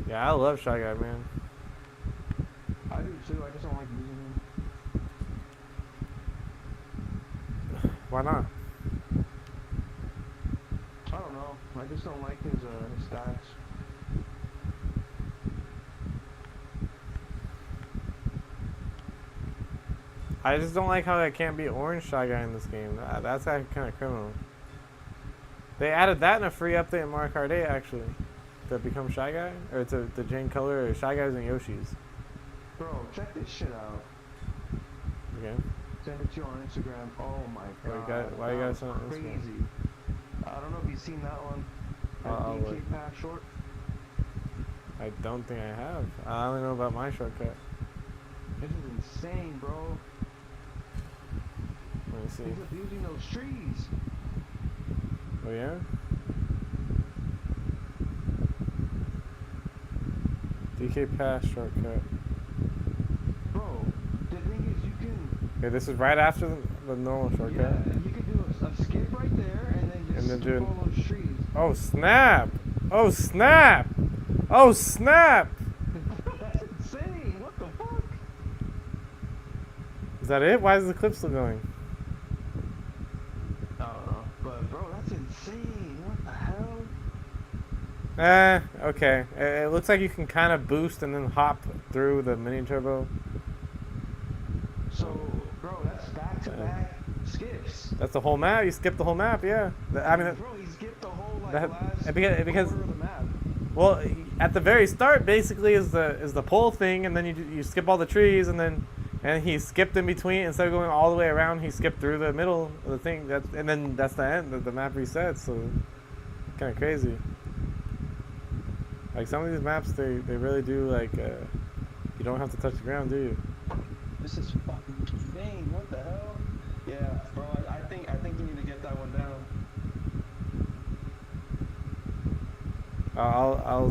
Yeah, I love Shy Guy, man. I do too. I just don't like using him. Why not? I don't know. I just don't like his stats. I just don't like how there can't be orange Shy Guy in this game. That's kind of criminal. They added that in a free update in Mario Kart 8, actually. To become Shy Guy? Or to change color or Shy Guys and Yoshis. Bro, check this shit out. Okay. Send it to you on Instagram. Oh my god. Why you guys send it on crazy. Instagram? I don't know if you've seen that one. That I'll DK look. pass short. I don't think I have. I only know about my shortcut. This is insane, bro. Let me see. He's abusing those trees. Oh yeah? DK pass shortcut. Bro, the thing is you can... Okay, this is right after the normal shortcut. Yeah, you can do a skip right there and then just skip all those trees. Oh snap! Oh snap! Oh snap! That's insane! What the fuck? Is that it? Why is the clip still going? I don't know. But bro, that's insane. What the hell? Okay. It looks like you can kind of boost and then hop through the mini turbo. So, bro, that's back-to-back skips. That's the whole map. You skipped the whole map, yeah. I mean, bro, he skipped the whole that, last because quarter of the map. well, at the very start, basically is the pole thing, and then you skip all the trees, and he skipped in between instead of going all the way around. He skipped through the middle of the thing. And then that's the end. The map resets. So kind of crazy. Like some of these maps, they really do like you don't have to touch the ground, do you? This is fucking insane. What the hell? Yeah, bro. I think you need to get that one down. I'll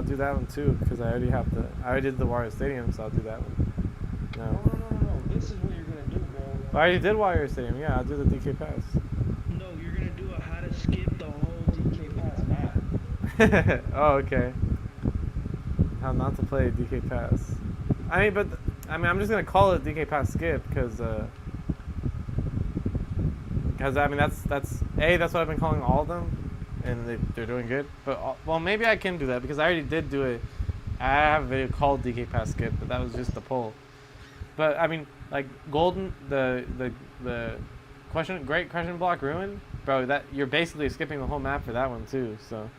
do that one too because I already did the Wario Stadium, so I'll do that one. No. This is what you're gonna do, bro. I already did Wario Stadium. Yeah, I'll do the DK Pass. No, you're gonna do a how to skip the whole DK Pass map. Oh, okay. How not to play DK Pass. I'm just gonna call it DK Pass Skip because I mean that's what I've been calling all of them, and they're doing good. But well, maybe I can do that because I already did do it. I have a video called DK Pass Skip, but that was just the poll. But I mean, like Golden, the Great Question Block Ruin, bro. That you're basically skipping the whole map for that one too. So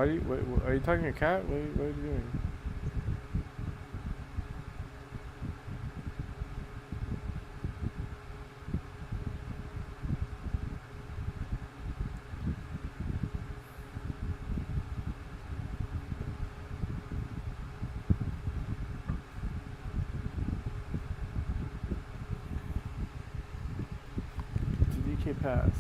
Why are you? Are you talking to your cat? What are you doing? DK pass.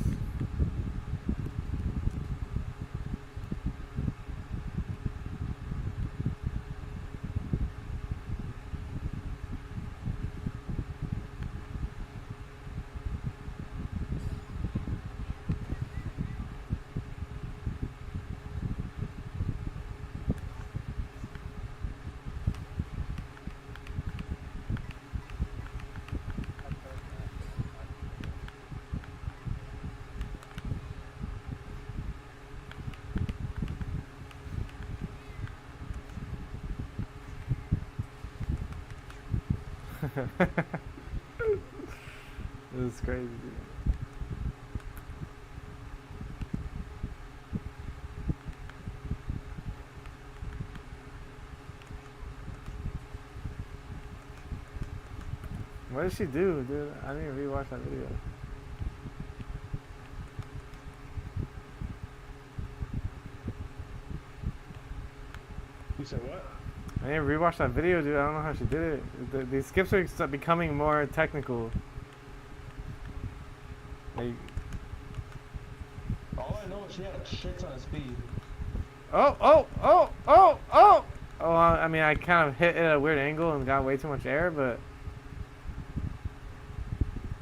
This is crazy. What did she do, dude? I didn't even rewatch that video. You said what? I didn't rewatch that video, dude. I don't know how she did it. These skips are becoming more technical. Like, all I know is she had a shit ton of speed. oh! I mean, I kind of hit it at a weird angle and got way too much air, but...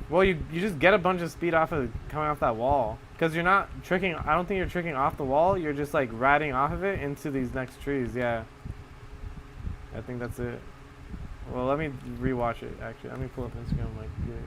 Well, you just get a bunch of speed coming off that wall. Because you're not tricking... I don't think you're tricking off the wall. You're just, like, riding off of it into these next trees, yeah. I think that's it. Well, let me rewatch it, actually. Let me pull up Instagram on my computer.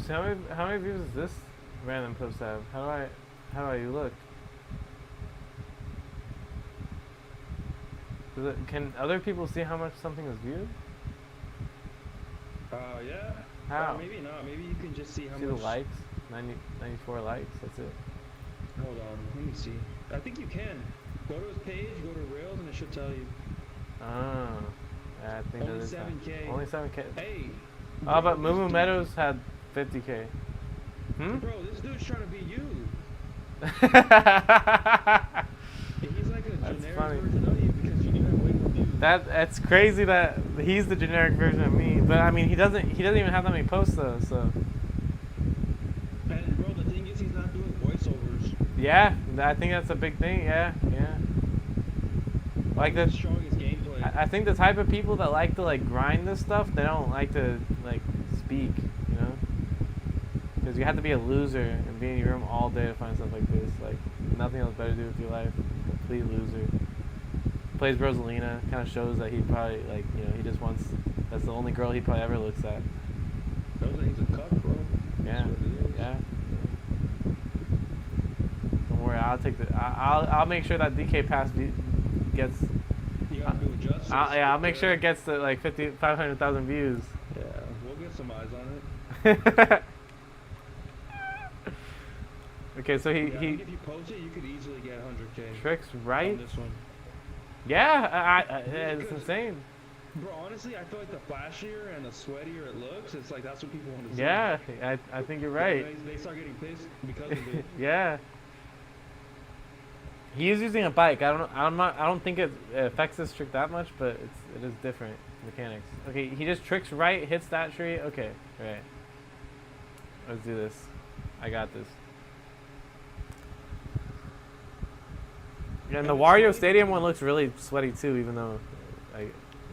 So how many views does this random post have? How do I look? Can other people see how much something is viewed? Yeah. How? Maybe not. Maybe you can just see how See much. the likes? 94 likes. That's it. Hold on. Let me see. I think you can. Go to his page, go to Rails, and it should tell you. Oh. Yeah, I think Only that is 7K. Only 7K. Hey. Oh, but bro, Moo Meadows had 50K. Bro, this dude's trying to be you. He's like a generic version of you because you have way more views. That's crazy that he's the generic version of me. But I mean, he doesn't even have that many posts though. So. And bro, the thing is, he's not doing voiceovers. Yeah, I think that's a big thing. Yeah. Like he's showing his gameplay. I think the type of people that like to like grind this stuff, they don't like to like speak, you know? Because you have to be a loser and be in your room all day to find stuff like this. Like nothing else better to do with your life. Complete loser. Plays Rosalina, kind of shows that he probably like, you know, he just wants. That's the only girl he probably ever looks at. Shows that he's a cuck, bro. Yeah. Don't worry, I'll take the. I'll make sure that DK Pass gets. You gotta do it justice. I'll make sure it gets to like 500,000 views. Yeah, we'll get some eyes on it. Okay, so he if you post it, you could easily get 100K. tricks right. On this one. Yeah, it's insane. Bro, honestly, I feel like the flashier and the sweatier it looks, it's like that's what people want to see. Yeah, I think you're right. They start getting pissed because of it. Yeah. He is using a bike. I don't think it affects this trick that much, but it is different mechanics. Okay, he just tricks right, hits that tree. Okay, right. Let's do this. I got this. Yeah, and the Wario Stadium one looks really sweaty too, even though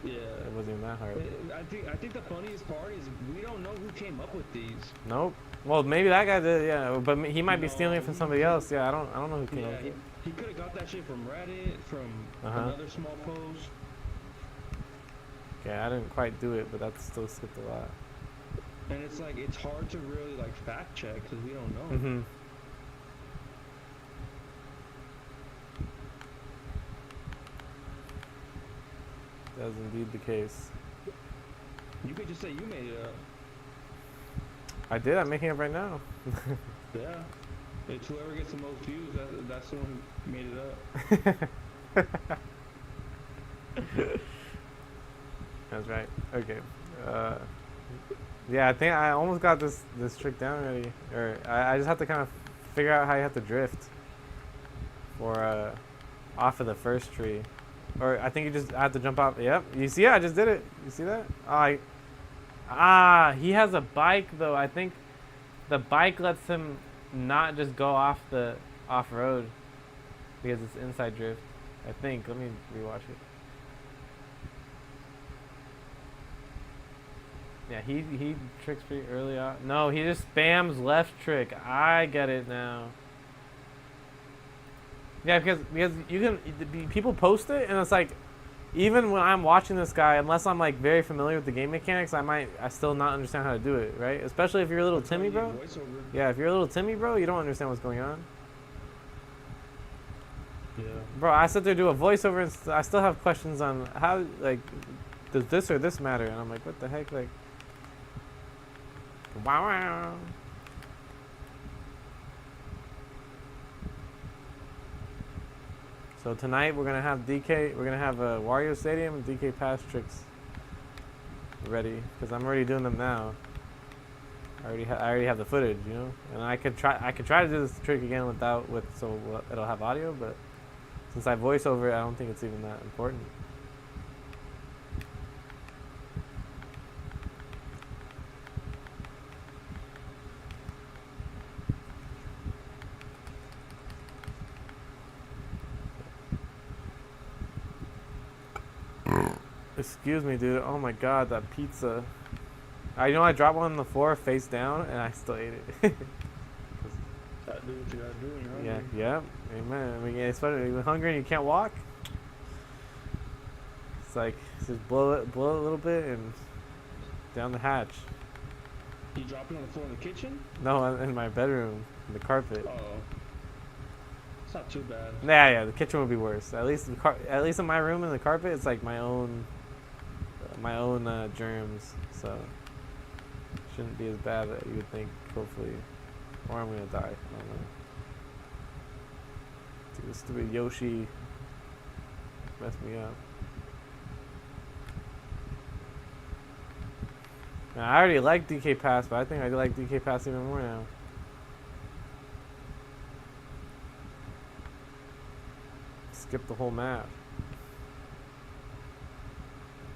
It wasn't even that hard. I think the funniest part is we don't know who came up with these. Nope. Well, maybe that guy did, yeah. But he might be stealing it from somebody else. Yeah, I don't know who came up with it. He could have got that shit from Reddit, from another small post. Okay, I didn't quite do it, but that still skipped a lot. And it's like, it's hard to really like fact check because we don't know. Mm-hmm. That's indeed the case. You could just say you made it up. I did. I'm making it right now. Yeah. It's whoever gets the most views, that's the one who made it up. That's right. Okay. Yeah, I think I almost got this trick down already. Or I just have to kind of figure out how you have to drift for off of the first tree. Or I think you just have to jump off. Yep. You see it? I just did it. You see that? He has a bike though. I think the bike lets him not just go off the off-road because it's inside drift. I think. Let me rewatch it. Yeah, he tricks pretty early on. No, he just spams left trick. I get it now. Yeah, because you can people post it and it's like, even when I'm watching this guy, unless I'm like very familiar with the game mechanics, I still not understand how to do it, right? Especially if you're a little Timmy, bro. Yeah, if you're a little Timmy, bro, you don't understand what's going on. Yeah. Bro, I sit there do a voiceover and I still have questions on how, like, does this or this matter? And I'm like, what the heck, like. Wow. So tonight we're gonna have DK. We're gonna have a Wario Stadium and DK Pass tricks ready because I'm already doing them now. I already have the footage, you know, and I could try to do this trick again so it'll have audio, but since I voice over it, I don't think it's even that important. Excuse me, dude. Oh my god, that pizza. I dropped one on the floor face down and I still ate it. Gotta do what you gotta do when you're hungry. Yeah, amen. I mean, yeah, especially when you're hungry and you can't walk. It's like, just blow it a little bit and down the hatch. You dropped it on the floor in the kitchen? No, in my bedroom, in the carpet. Oh. It's not too bad. Yeah, the kitchen would be worse. At least in my room in the carpet, it's like my own germs, so shouldn't be as bad as you would think, hopefully. Or I'm gonna die. I don't know. Dude, this stupid Yoshi messed me up. Now, I already like DK Pass, but I think I like DK Pass even more now. Skip the whole map.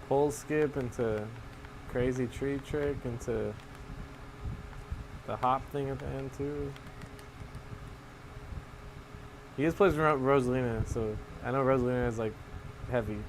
Pole skip into crazy tree trick into the hop thing at the end too. He just plays Rosalina, so I know Rosalina is like heavy.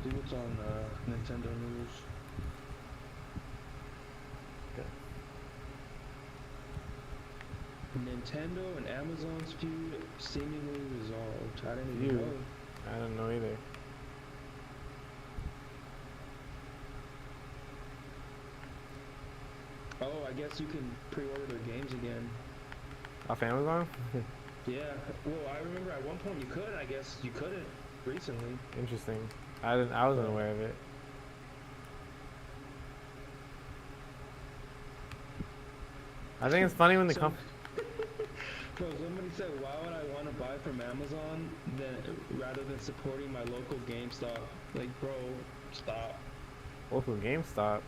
See what's on Nintendo news. Okay. Nintendo and Amazon's feud seemingly resolved. I didn't even know. I didn't know either. Oh, I guess you can pre-order their games again. Off Amazon? Yeah. Well, I remember at one point you could. I guess you couldn't recently. Interesting. I wasn't aware of it. I think it's funny when they So, come. bro, somebody said, why would I want to buy from Amazon rather than supporting my local GameStop? Like, bro, stop. Local GameStop.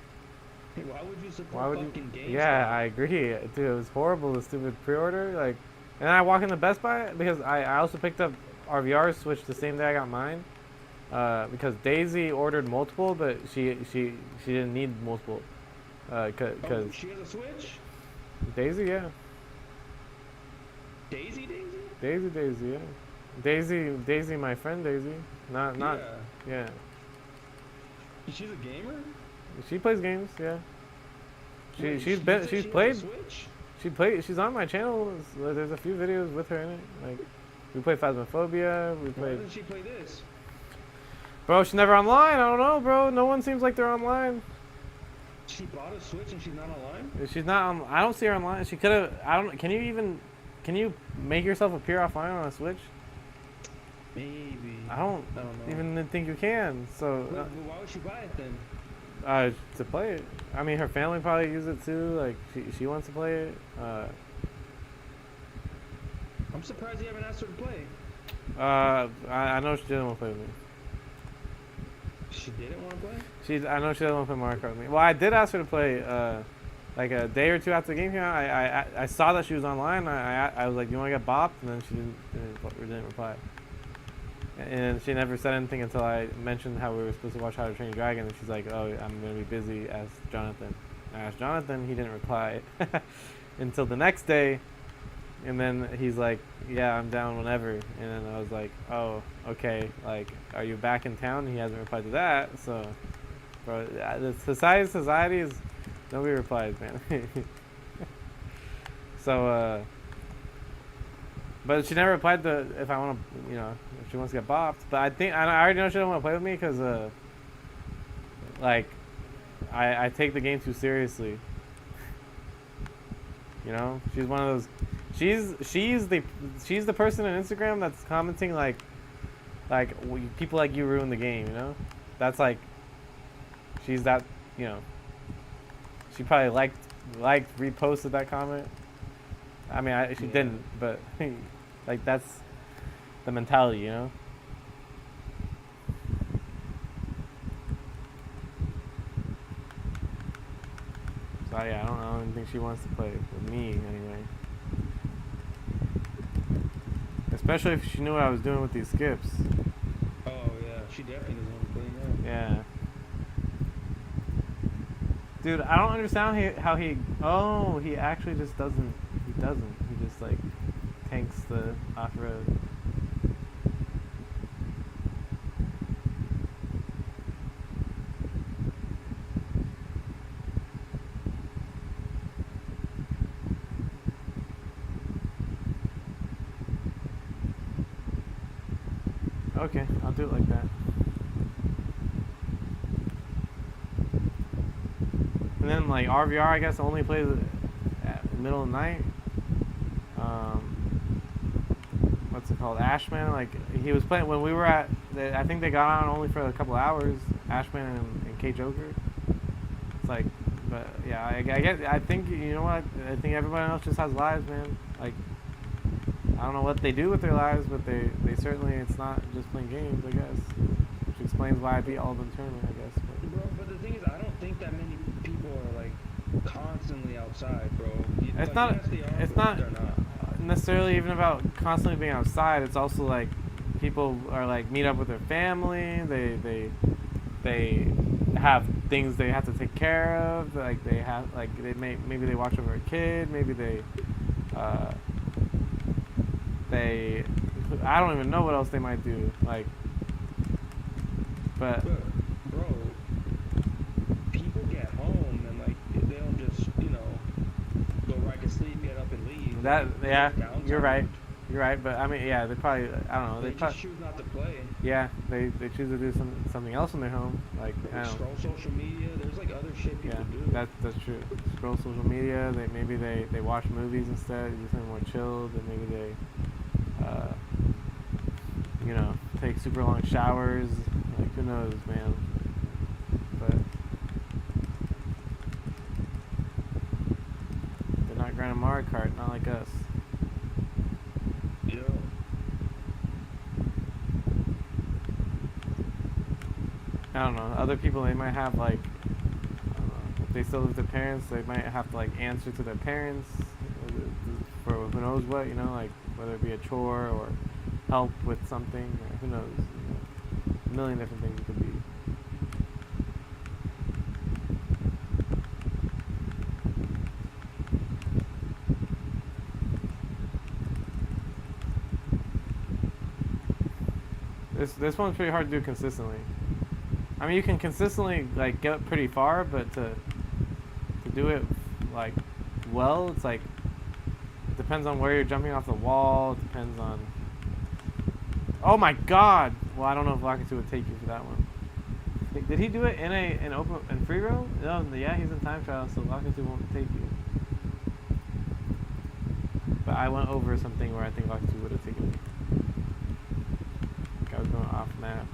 Hey, why would you Why support would you? fucking GameStop? Yeah, I agree, dude. It was horrible. The stupid pre-order, like, and then I walk into Best Buy because I also picked up our VR Switch the same day I got mine. Because Daisy ordered multiple, but she didn't need multiple. Cause Oh, she has a Switch? Daisy, yeah. Daisy? Daisy, yeah. Daisy, my friend Daisy. Not, yeah. She's a gamer? She plays games, yeah. Wait, She's played. She's on my channel. There's a few videos with her in it. Like, we played Phasmophobia. We Why played. doesn't she play this? Bro, she's never online. I don't know, bro. No one seems like they're online. She bought a Switch and she's not online? She's not on. I don't see her online. She could have. I don't. Can you make yourself appear offline on a Switch? Maybe. I don't know. even think you can. So. Wait, why would she buy it then? To play it. I mean, her family probably use it too. Like, she wants to play it. I'm surprised you haven't asked her to play. I know she didn't want to play with me. She didn't want to play? I know she doesn't want to play Mario Kart with me. Well, I did ask her to play, like a day or two after the game came out. I saw that she was online. I was like, "You want to get bopped?" And then she didn't reply. And she never said anything until I mentioned how we were supposed to watch How to Train Your Dragon. And she's like, "Oh, I'm gonna be busy." Ask Jonathan. I asked Jonathan. He didn't reply until the next day. And then he's like, "Yeah, I'm down whenever." And then I was like, "Oh, okay. Like, are you back in town?" He hasn't replied to that. So, bro, the society is nobody replies, man. So, but she never replied to if I want to, if she wants to get bopped. But I already know she doesn't want to play with me because, like, I take the game too seriously. She's one of those. She's the person on Instagram that's commenting like people like you ruin the game. That's like she's that. She probably liked reposted that comment. I mean, she didn't, but like that's the mentality. So yeah, I don't think she wants to play with me anyway. Especially if she knew what I was doing with these skips. Oh yeah, she definitely doesn't want to play now. Yeah. Dude, I don't understand how he. Oh, he actually just doesn't. He doesn't. He just like tanks the off-road. Okay, I'll do it like that. And then like RVR, I guess only plays at the middle of the night. What's it called? Ashman. Like he was playing when we were at. I think they got on only for a couple hours. Ashman and K Joker. It's like, but yeah, I think you know what? I think everybody else just has lives, man. Like. I don't know what they do with their lives, but they certainly, it's not just playing games, I guess. Which explains why I beat all of them tournament, I guess. But the thing is, I don't think that many people are like constantly outside, bro. It's not. It's not necessarily even about constantly being outside. It's also like people are like meet up with their family. They have things they have to take care of. Like they have maybe they watch over a kid. Maybe they. I don't even know what else they might do, like, but bro, people get home and like they don't just go right to sleep, get up and leave. That yeah, you're right, but I mean yeah, they probably I don't know they just choose not to play. Yeah, they choose to do something else in their home, like I don't scroll social media. There's like other shit people do. That's true. Scroll social media. Maybe they watch movies instead, do something more chilled, and maybe they. Take super long showers. Like, who knows, man? But they're not background in Mario Kart, not like us. Yeah. I don't know. Other people, they might have like, I don't know, if they still live with their parents, they might have to like answer to their parents for who knows what, you know, like whether it be a chore or help with something, or who knows, you know, a million different things it could be. This one's pretty hard to do consistently. I mean, you can consistently like get pretty far, but to do it like well, it's like it depends on where you're jumping off the wall. It depends on. Oh my God! Well, I don't know if ghostblockz would take you for that one. Did he do it in free roam? No, yeah, he's in time trial, so ghostblockz won't take you. But I went over something where I think ghostblockz would have taken me. I was going off map.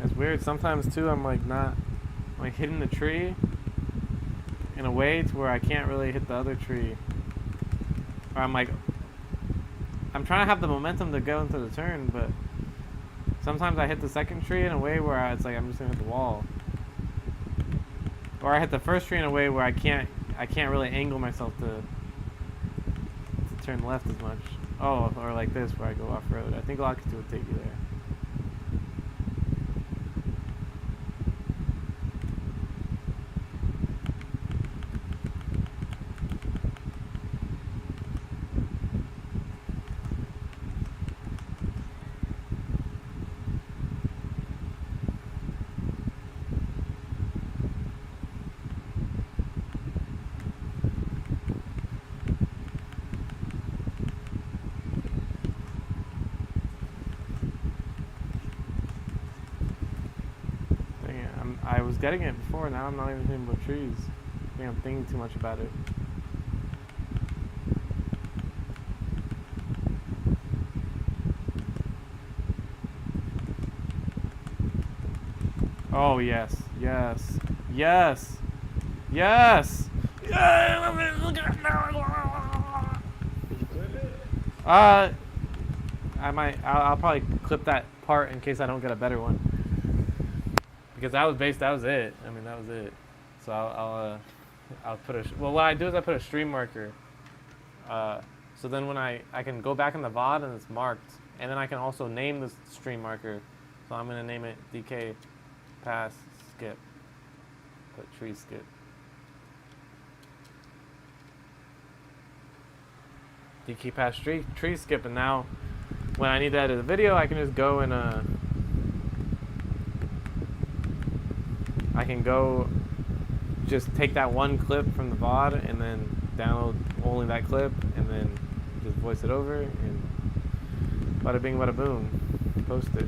It's weird. Sometimes too, I'm like hitting the tree in a way to where I can't really hit the other tree. Or I'm trying to have the momentum to go into the turn, but sometimes I hit the second tree in a way where it's like I'm just gonna hit the wall. Or I hit the first tree in a way where I can't really angle myself to turn left as much. Oh, or like this where I go off road. I think ghostblockz would take you there. I was getting it before, now I'm not even hitting the trees. I think I'm thinking too much about it. Oh, yes. Yes. Yes! Yes! Did you clip it? I'll probably clip that part in case I don't get a better one. Because that was it. I mean, that was it. So I'll put well, what I do is I put a stream marker. So then when I can go back in the VOD and it's marked, and then I can also name the stream marker. So I'm gonna name it DK Pass Skip. Put tree skip. DK Pass tree skip, and now when I need to edit a video, I can just go and I can go just take that one clip from the VOD and then download only that clip and then just voice it over and bada bing bada boom, post it.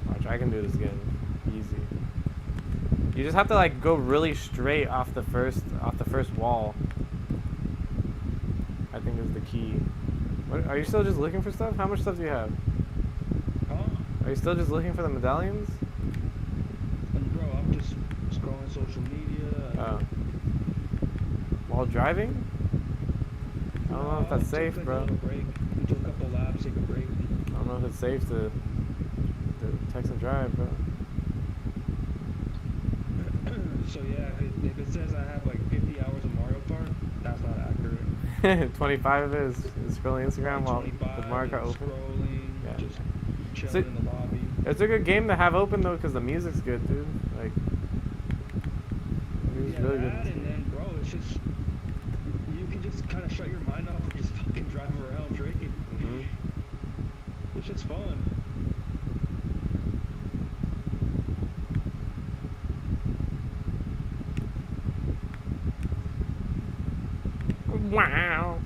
Watch, I can do this again, easy. You just have to like go really straight off the first wall. I think is the key. What, are you still just looking for stuff? How much stuff do you have? Huh? Are you still just looking for the medallions? Bro, I'm just scrolling social media. While driving? I don't know if that's safe, bro. We took a couple laps, take a break. I don't know if it's safe to text and drive, bro. So yeah, if it says I have like 50 hours of Mario Kart, that's not accurate. 25 of it is scrolling Instagram while with Mario Kart open. Scrolling, Yeah. just chilling in the lobby. It's a good game to have open though, because the music's good, dude. Like, the music's really good. And then, bro, it's just you can just kind of shut your mind off and just fucking drive around drinking. It's just fun. Wow.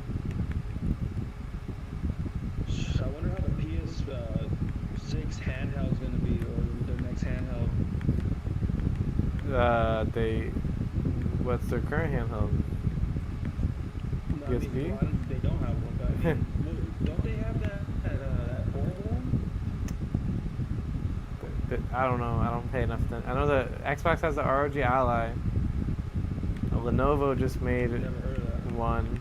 I wonder how the PS6 handheld is gonna be, or the next handheld. What's their current handheld? No, I mean, PSP? well, they don't have one. But I mean, don't they have that portable one? I don't know. I don't pay enough attention. I know the Xbox has the ROG Ally. Lenovo just made Never heard of that. one.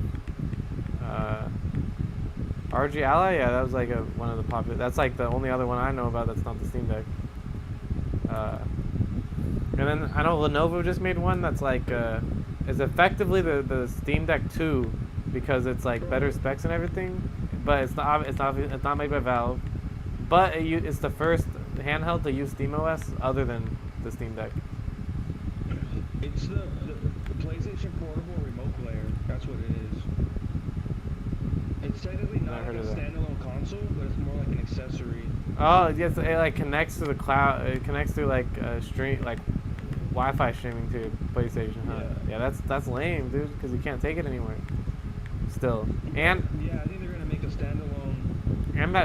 ROG Ally, yeah, that was like one of the popular. That's like the only other one I know about that's not the Steam Deck. And then I know Lenovo just made one that's like is effectively the Steam Deck 2 because it's like better specs and everything, but it's not made by Valve. But it's the first handheld to use SteamOS other than the Steam Deck. It's the PlayStation Portable Remote Player. That's what it is. It's technically not like a standalone console, but it's more like an accessory. Oh, yes, it like connects to the cloud. It connects to like stream, like Wi-Fi streaming to your PlayStation. Huh? Yeah, that's lame, dude, because you can't take it anywhere. Still, and yeah, I think they're gonna make a standalone. And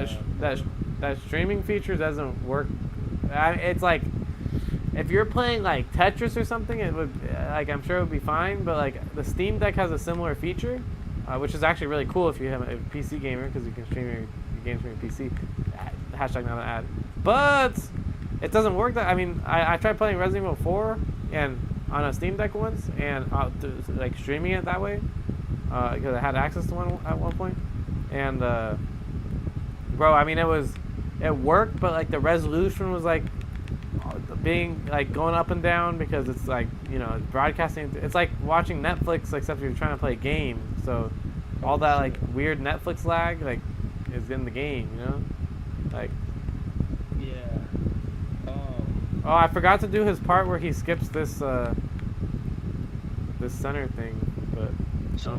that streaming feature doesn't work. It's like if you're playing like Tetris or something, it would like I'm sure it would be fine. But like the Steam Deck has a similar feature, which is actually really cool if you have a PC gamer because you can stream your games from your PC. Hashtag not an ad. But it doesn't work that. I mean, I tried playing Resident Evil 4 and on a Steam Deck once, and like streaming it that way because I had access to one at one point, and bro, I mean it worked, but like the resolution was like being like going up and down because it's like it's broadcasting. It's like watching Netflix except you're trying to play a game. So all that like weird Netflix lag like is in the game, like. Yeah. Oh, I forgot to do his part where he skips this this center thing, but so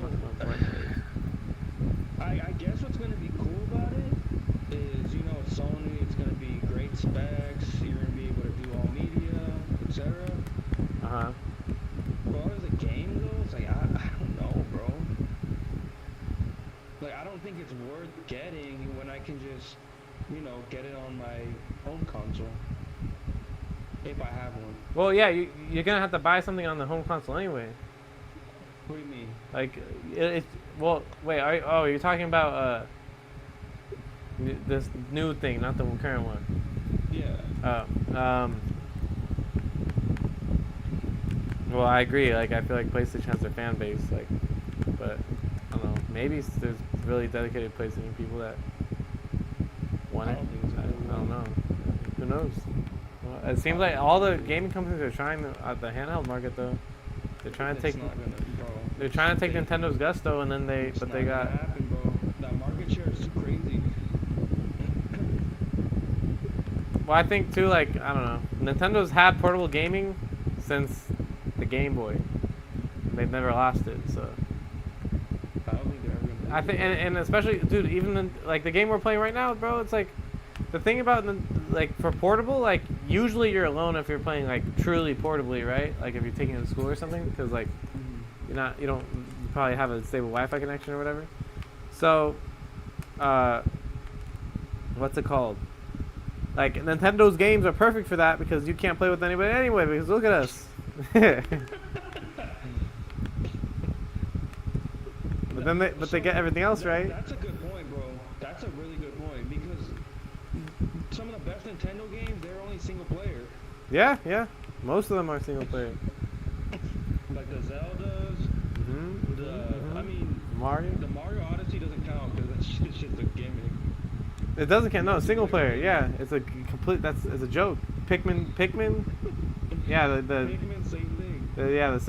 I guess what's gonna be cool about it is it's Sony. It's gonna be great specs. You're gonna be able to do all media, etc. But as a game though, it's like I don't know, bro. Like I don't think it's worth getting when I can just get it on my home console if I have one. Well, yeah, you're gonna have to buy something on the home console anyway. What do you mean? Like well, wait, you're talking about this new thing, not the current one. Yeah. Well, I agree. Like, I feel like PlayStation has their fan base, like, but I don't know. Maybe there's really dedicated PlayStation people that want it. I don't know. Who knows? Well, it seems like all the gaming companies are trying at the handheld market, though. They're trying to take. They're trying to take Nintendo's gusto, and then they got. Happen, bro. That market share is crazy. Well, I think too, like I don't know. Nintendo's had portable gaming since the Game Boy. They've never lost it, so. I don't think they're ever gonna. I think, and especially, dude, even like the game we're playing right now, bro. It's like the thing about like for portable, like usually you're alone if you're playing like truly portably, right? Like if you're taking it to school or something, because like you probably have a stable Wi-Fi connection or whatever. So, what's it called? Like Nintendo's games are perfect for that because you can't play with anybody anyway. Because look at us. But they get everything else right. That's a good point, bro. That's a really good point because some of the best Nintendo games, they're only single player. Yeah. Most of them are single player. Like the Zeldas. I mean, Mario. The Mario Odyssey doesn't count because it's just a gimmick. It doesn't count. No, single player. Yeah, it's a complete. It's a joke. Pikmin. Yeah, the Pikmin, same thing. Well, don't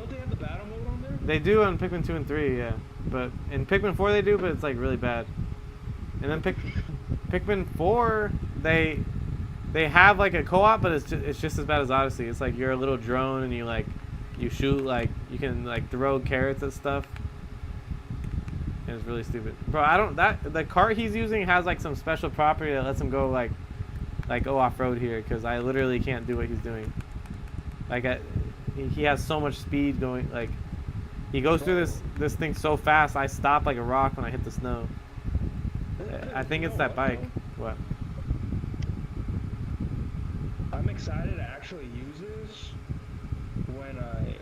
they have the battle mode on there? They do on Pikmin 2 and 3, yeah. But in Pikmin 4 they do, but it's like really bad. And then Pikmin 4, they have like a co-op, but it's just as bad as Odyssey. It's like you're a little drone and you shoot like you can like throw carrots at stuff. And it's really stupid. Bro, the cart he's using has like some special property that lets him go like go off-road here because I literally can't do what he's doing. Like he has so much speed going, like he goes through this thing so fast I stop like a rock when I hit the snow. I think it's that bike. What? I'm excited to actually use this when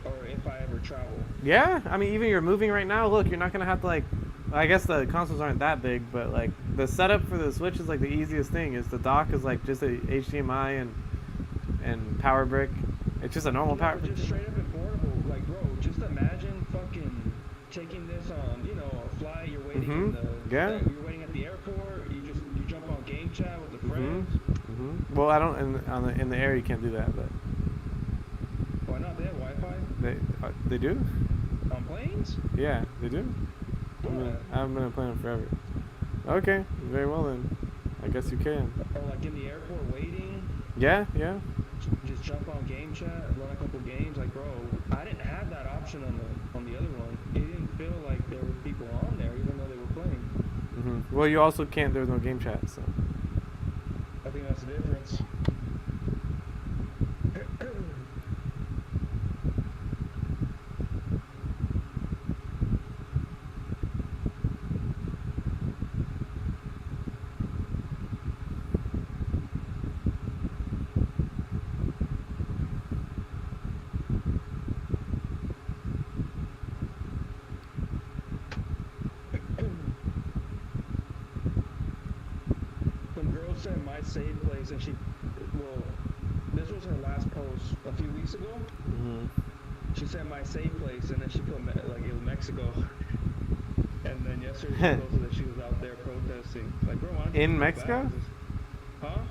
or if I ever travel. Yeah, I mean, even you're moving right now. Look, you're not gonna have to like. I guess the consoles aren't that big, but like the setup for the Switch is like the easiest thing. Is the dock is like just a HDMI and power brick. It's just a normal power brick. Just straight up and portable. Like, bro, just imagine fucking taking this on, you know, a flight. You're waiting in the you're waiting at the airport. You jump on game chat with the friends. Well, I don't in the air you can't do that, but. Why not? They have Wi-Fi. They do. On planes? Yeah, they do. I haven't been on a plane in forever. Okay, very well then. I guess you can. Or like in the airport waiting. Yeah. Just jump on game chat, run a couple games. Like, bro, I didn't have that option on the other one. It didn't feel like there were people on there, even though they were playing. Well, you also can't. There's no game chat, so. I think that's the difference. Said my save place, and this was her last post a few weeks ago. She said my save place, and then she put like it was Mexico. And then yesterday she posted that she was out there protesting. Like, bro, why don't you in Mexico? Huh?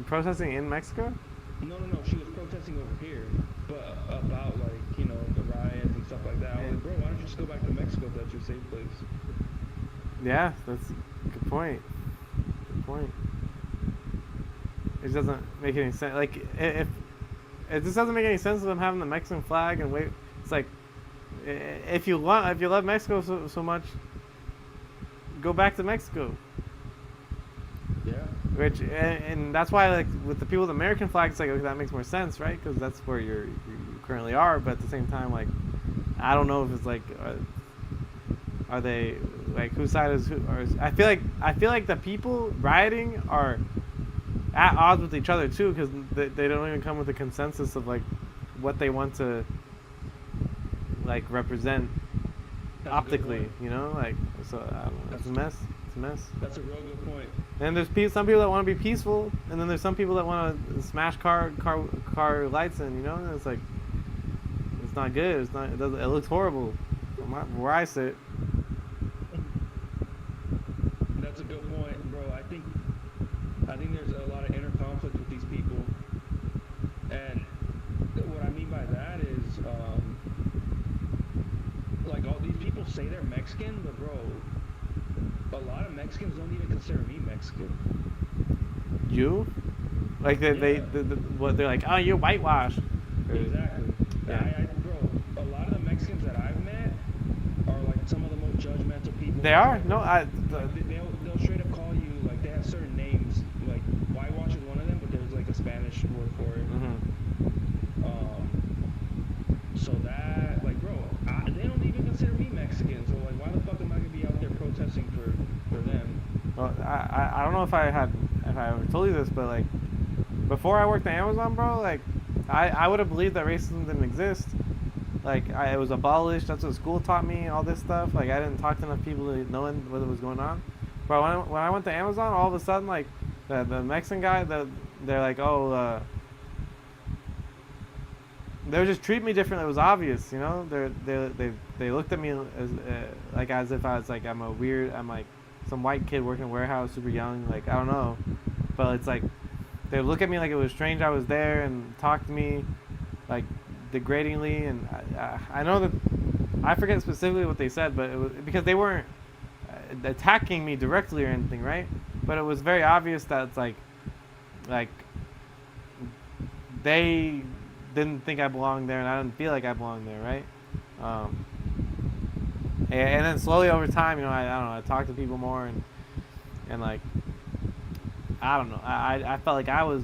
Protesting in Mexico? No. She was protesting over here, but about like, you know, the riots and stuff like that. I was like, bro, why don't you just go back to Mexico if that's your safe place? Yeah, that's a good point. Good point. It doesn't make any sense. Like, if it just doesn't make any sense of them having the Mexican flag and wait. It's like, if you love Mexico so much, go back to Mexico. Yeah. Which and that's why, like, with the people with American flags, it's like, okay, that makes more sense, right? Because that's where you currently are. But at the same time, like, I don't know if it's like, are they like, whose side is who? Or I feel like the people rioting are at odds with each other too, because they don't even come with a consensus of like what they want to like represent. That's optically, you know, like, so I don't know. It's a mess. That's a real good point. And there's some people that want to be peaceful, and then there's some people that want to smash car lights in, you know. And it's like, it's not good. It looks horrible from where I sit. That's a good point, bro. I think there's a lot of inner conflict with these people, and what I mean by that is, like, all these people say they're Mexican, but bro, a lot of Mexicans don't even consider me Mexican. You? Like they're like, oh, you're whitewashed. Exactly. Yeah. Bro, a lot of the Mexicans that I've met are like some of the most judgmental people. They are. No, they'll straight up call you, like, they have certain names. Like, whitewash is one of them, but there's like a Spanish word for it. So that, like, bro, they don't even consider me Mexican. So like, why the fuck am I gonna be out there protesting for them? Well, I don't know if I ever told you this, but like, before I worked at Amazon, bro, like, I would have believed that racism didn't exist. Like, it was abolished. That's what school taught me. All this stuff. Like, I didn't talk to enough people to know what was going on. But when I went to Amazon, all of a sudden, like, the Mexican guy, they're like, oh, they would just treat me differently. It was obvious, you know. They looked at me as if I was like, I'm like some white kid working in a warehouse, super young. Like, I don't know, but it's like they look at me like it was strange I was there and talk to me like degradingly. And I know that I forget specifically what they said, but it was because they weren't attacking me directly or anything, right? But it was very obvious that it's like they didn't think I belonged there, and I didn't feel like I belonged there, right? And then slowly over time, you know, I don't know, I talked to people more, and like, I don't know, I felt like I was,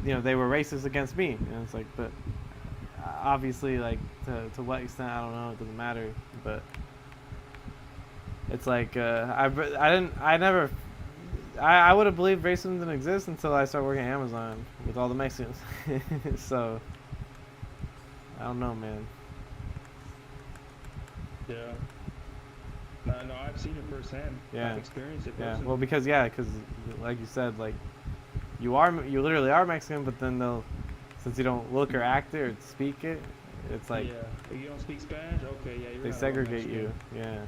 you know, they were racist against me, and it's like, but obviously, like, to what extent, I don't know, it doesn't matter, but it's like, I would have believed racism didn't exist until I started working at Amazon with all the Mexicans. So don't know, man. Yeah. No, I've seen it firsthand. Yeah. I've experienced it Yeah. personally. Well, because like you said, like you literally are Mexican, but then they'll, since you don't look or act it or speak it, it's like yeah, if you don't speak Spanish, okay, yeah, you're they not segregate Mexican. you. Yeah.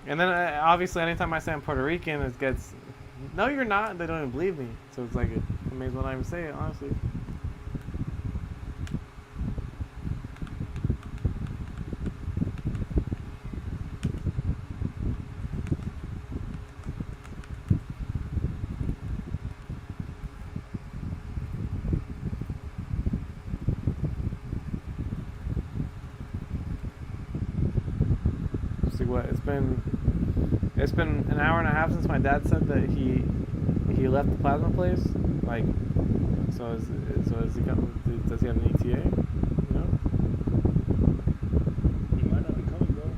And then obviously, anytime I say I'm Puerto Rican, it gets, no, you're not. They don't even believe me. So it's like, I may as well not even say it, honestly. See what it's been. It's been an hour and a half since my dad said that he left the plasma place. Like, so is he coming? Does he have an ETA? You know? He might not be coming, bro.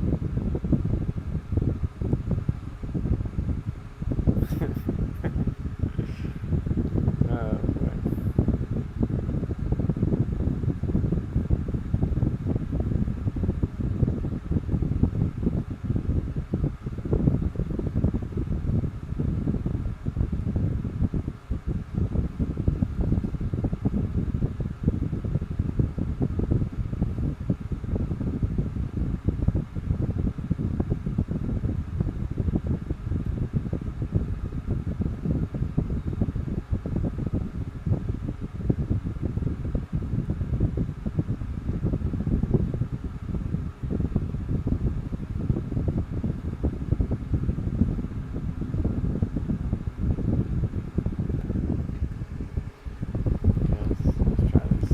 Let's try this.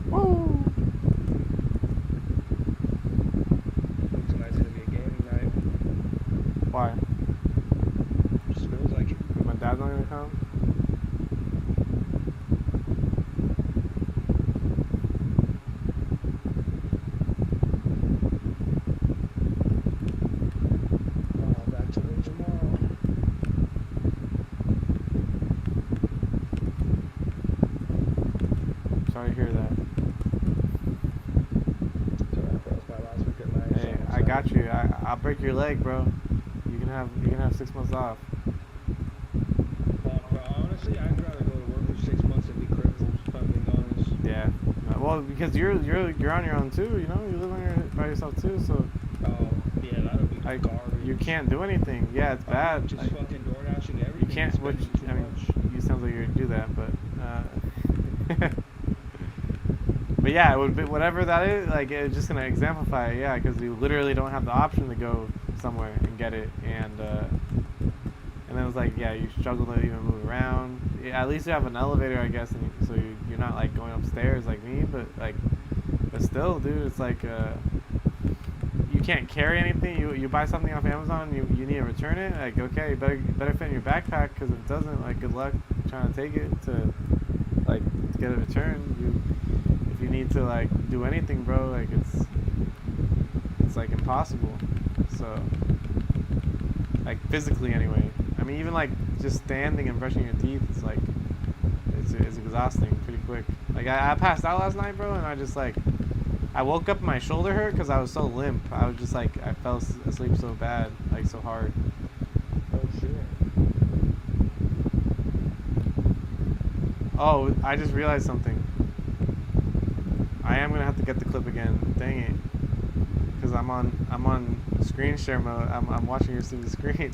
Woo! Looks like it's gonna be a gaming night. Why? Just feels like it. My dad's not gonna come? Oh, back to work tomorrow. Sorry to hear that. So that was my last week at night. Hey, so I got you. I'll break your leg, bro. You can have 6 months off. Bro, honestly, I'd rather go to work for 6 months and be crippled, if I'm being honest. Yeah. Well, because you're on your own too. You know, you live by yourself too. So Oh, yeah, that would be like garbage. you can't do anything. Yeah, it's bad. Just Like, fucking door dashing everything. you can't. Which spending too I mean, much. you sounds like you do that, but. But yeah, it would be whatever that is. Like, it's just gonna exemplify it. Yeah, because you literally don't have the option to go somewhere and get it, and then it's like, yeah, you struggle to even move around. Yeah, at least you have an elevator, I guess, and so you're not like going upstairs like me. But still, dude, it's like you can't carry anything. You buy something off Amazon, you need to return it. Like, okay, you better fit in your backpack, because if it doesn't, like, good luck trying to take it to get it returned. If you need to like do anything, bro, like it's like impossible. So like physically anyway. I mean, even like just standing and brushing your teeth, it's like it's exhausting pretty quick. Like I passed out last night, bro, and I just like I woke up and my shoulder hurt because I was so limp. I was just like I fell asleep so bad, like so hard. Oh shit. Oh, I just realized something. I am gonna have to get the clip again. Dang it, because I'm on screen share mode. I'm watching your stupid screen.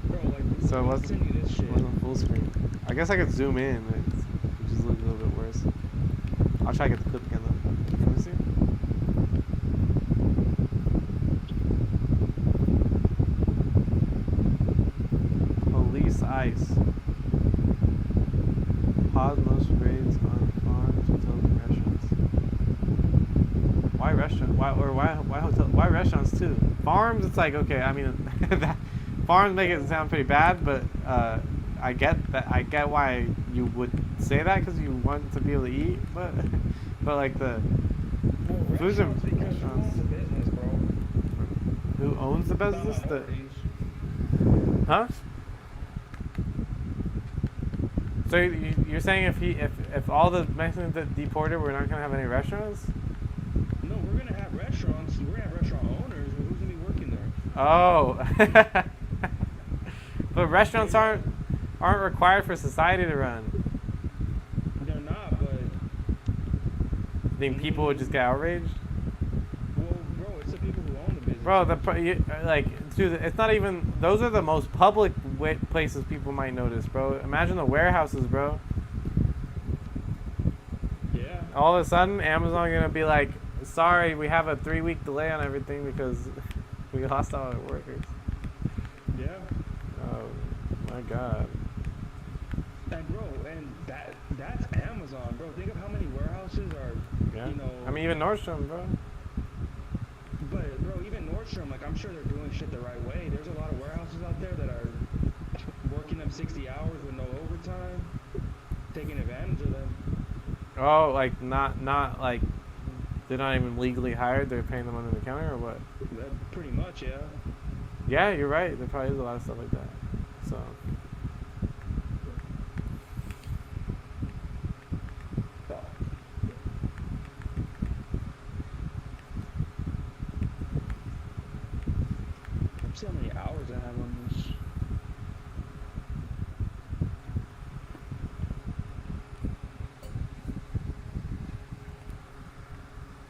Bro, like, So it wasn't full screen. I guess I could zoom in, which just look a little bit worse. I'll try to get the clip again though. Let me see. Police ice. Pause most raids on farms, hotels, and restaurants. restaurant? Why hotel? Why restaurants too? Farms, it's like okay. I mean, that, farms make it sound pretty bad, but I get that. I get why you would say that because you want to be able to eat, but like the Well, foods and restaurants because who owns the business, bro? who owns the business? The huh? So you're saying if all the Mexicans that deported, we're not gonna have any restaurants? No, we're gonna have restaurants. We're gonna have restaurant owners, but who's gonna be working there? Oh. But restaurants aren't required for society to run. They're not, but You think people would just get outraged? well, bro, it's the people who own the business. Bro, dude, it's not even. Those are the most public places people might notice, bro. Imagine the warehouses, bro. Yeah. All of a sudden, Amazon gonna be like, "Sorry, we have a 3-week delay on everything because we lost all our workers." Yeah. Oh my God. And bro, and that's Amazon, bro. Think of how many warehouses are, Yeah. you know. I mean, even Nordstrom, bro. But bro, even Nordstrom, like I'm sure they're doing shit the right way. There's a lot of warehouses out there that are working them 60 hours with no overtime, taking advantage of them. Oh, like not like they're not even legally hired. They're paying them under the counter or what? Pretty much, yeah. Yeah, you're right. There probably is a lot of stuff like that. So. Let's see how many hours I have on this.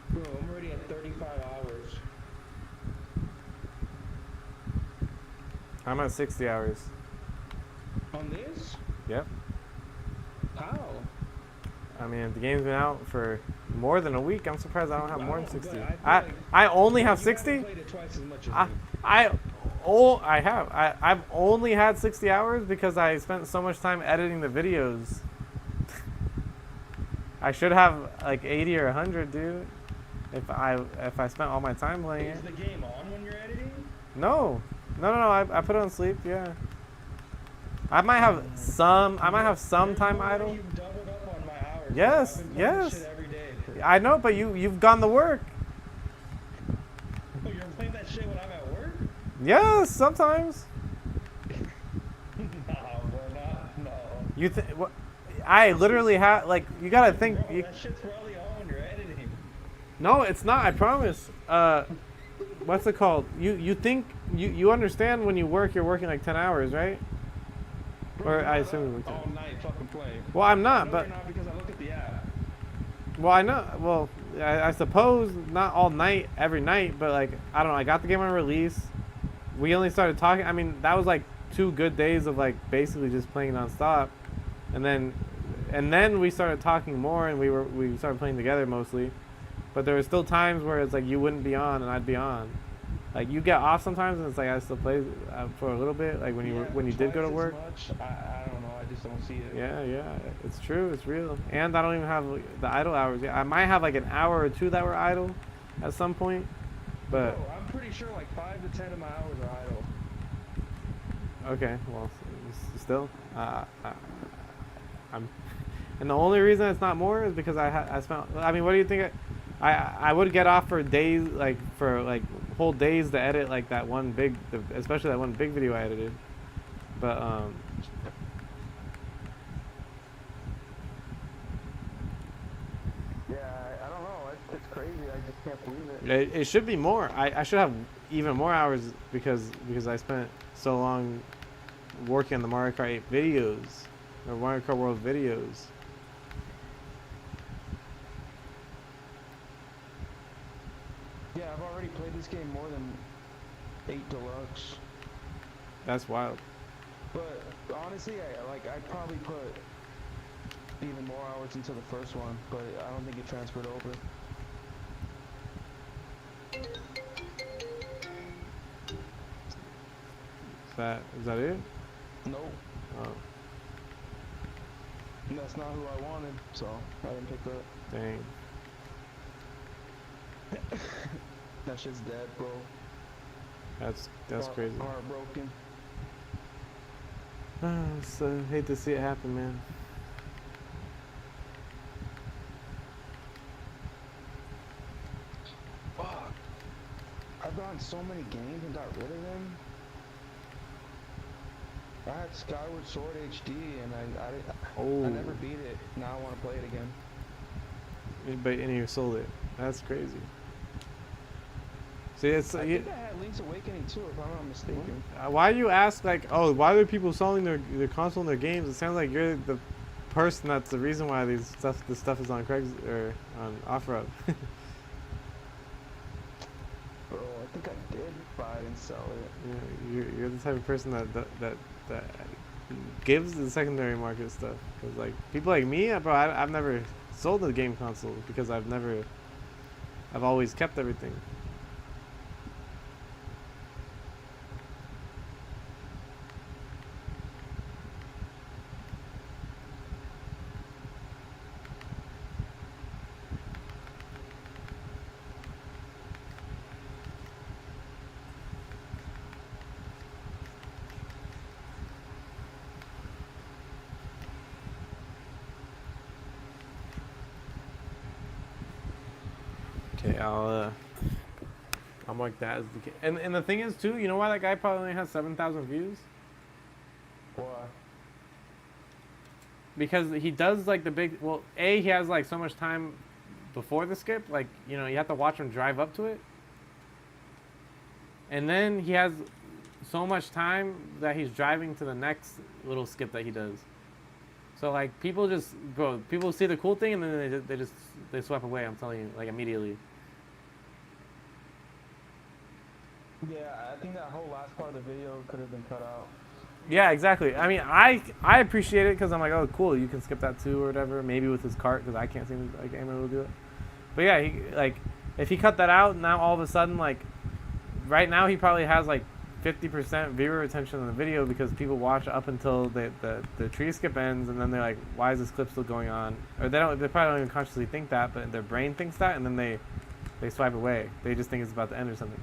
Bro, I'm already at 35 hours. I'm at 60 hours. On this? Yep. How? I mean, the game's been out for more than a week. I'm surprised I don't have more than 60. I I only have you 60. haven't played it twice as much as me. I've only had 60 hours because I spent so much time editing the videos. I should have like 80 or 100, dude. If I spent all my time playing it. Is the game on when you're editing? No. I put it on sleep. Yeah. I might have some time idle. You've doubled up on my hours. Yes. I've been playing Yes. this shit every day. I know, but you've gone to work. Oh, you're playing that shit when I'm at work? Yes, sometimes. No, bro, no. You think what? I literally have like you gotta think. Bro, that shit's probably on when you're editing. No, it's not. I promise. What's it called? You think you understand when you work? You're working like 10 hours, right? Bro, Or I assume it's all night fucking playing. Well, I'm I not, know but you're not because I look at the app. well, I know. Well, I suppose not all night, every night, but like I don't know. I got the game on release. We only started talking. I mean, that was like 2 good days of like basically just playing nonstop, and then we started talking more, and we started playing together mostly. But there were still times where it's like you wouldn't be on and I'd be on. Like you get off sometimes, and it's like I still play for a little bit. Like when you did go to work. I don't know. I just don't see it. Yeah, it's true. It's real. And I don't even have the idle hours. Yeah, I might have like an hour or 2 that were idle at some point. But Bro, I'm pretty sure like 5 to 10 of my hours are idle. okay, well, still, I'm, and the only reason it's not more is because I spent. I mean, what do you think? I would get off for days, like for like whole days to edit like that one big, especially that one big video I edited. But Yeah, I don't know. It's crazy. I just can't believe it. it should be more. I should have even more hours because I spent so long working on the Mario Kart 8 videos or Mario Kart World videos. Yeah, I've already played this game more than 8 Deluxe. That's wild. But honestly, I'd probably put even more hours into the first one, but I don't think it transferred over. Is that it? Nope. Oh, That's not who I wanted, so I didn't pick that. dang. That shit's dead, bro. That's crazy. Heartbroken. So hate to see it happen, man. Fuck. I've gotten so many games and got rid of them. I had Skyward Sword HD and I never beat it. Now I want to play it again. But you sold it. That's crazy. See, it's I think I had Link's Awakening too, if I'm not mistaken. Why you ask like, oh, why are people selling their console and their games? It sounds like you're the person that's the reason why this stuff is on Craigslist or on OfferUp. Bro, I think I did buy it and sell it. Yeah, you're the type of person that gives the secondary market stuff. Cause like people like me, bro, I've never sold a game console because I've always kept everything. Okay, I'll mark that as the and the thing is too, you know why that guy probably only has 7,000 views? Why? Because he does like the big. Well, he has like so much time before the skip, like you know you have to watch him drive up to it, and then he has so much time that he's driving to the next little skip that he does. So like people see the cool thing and then they swipe away. I'm telling you, like immediately. Yeah, I think that whole last part of the video could have been cut out. Yeah, exactly. I mean, I appreciate it because I'm like, oh, cool, you can skip that too or whatever. Maybe with his cart because I can't seem to like able to do it. But yeah, he like if he cut that out now, all of a sudden like right now he probably has like 50% viewer retention on the video because people watch up until the tree skip ends and then they're like, why is this clip still going on? Or they probably don't even consciously think that, but their brain thinks that and then they swipe away. They just think it's about to end or something.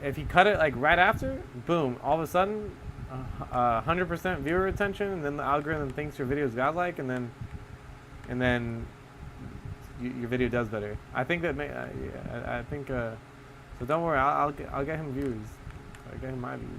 If he cut it like right after, boom, all of a sudden, 100% viewer retention, and then the algorithm thinks your video is godlike, and then your video does better. I think that I think so. Don't worry, I'll get him views. I'll get him my views.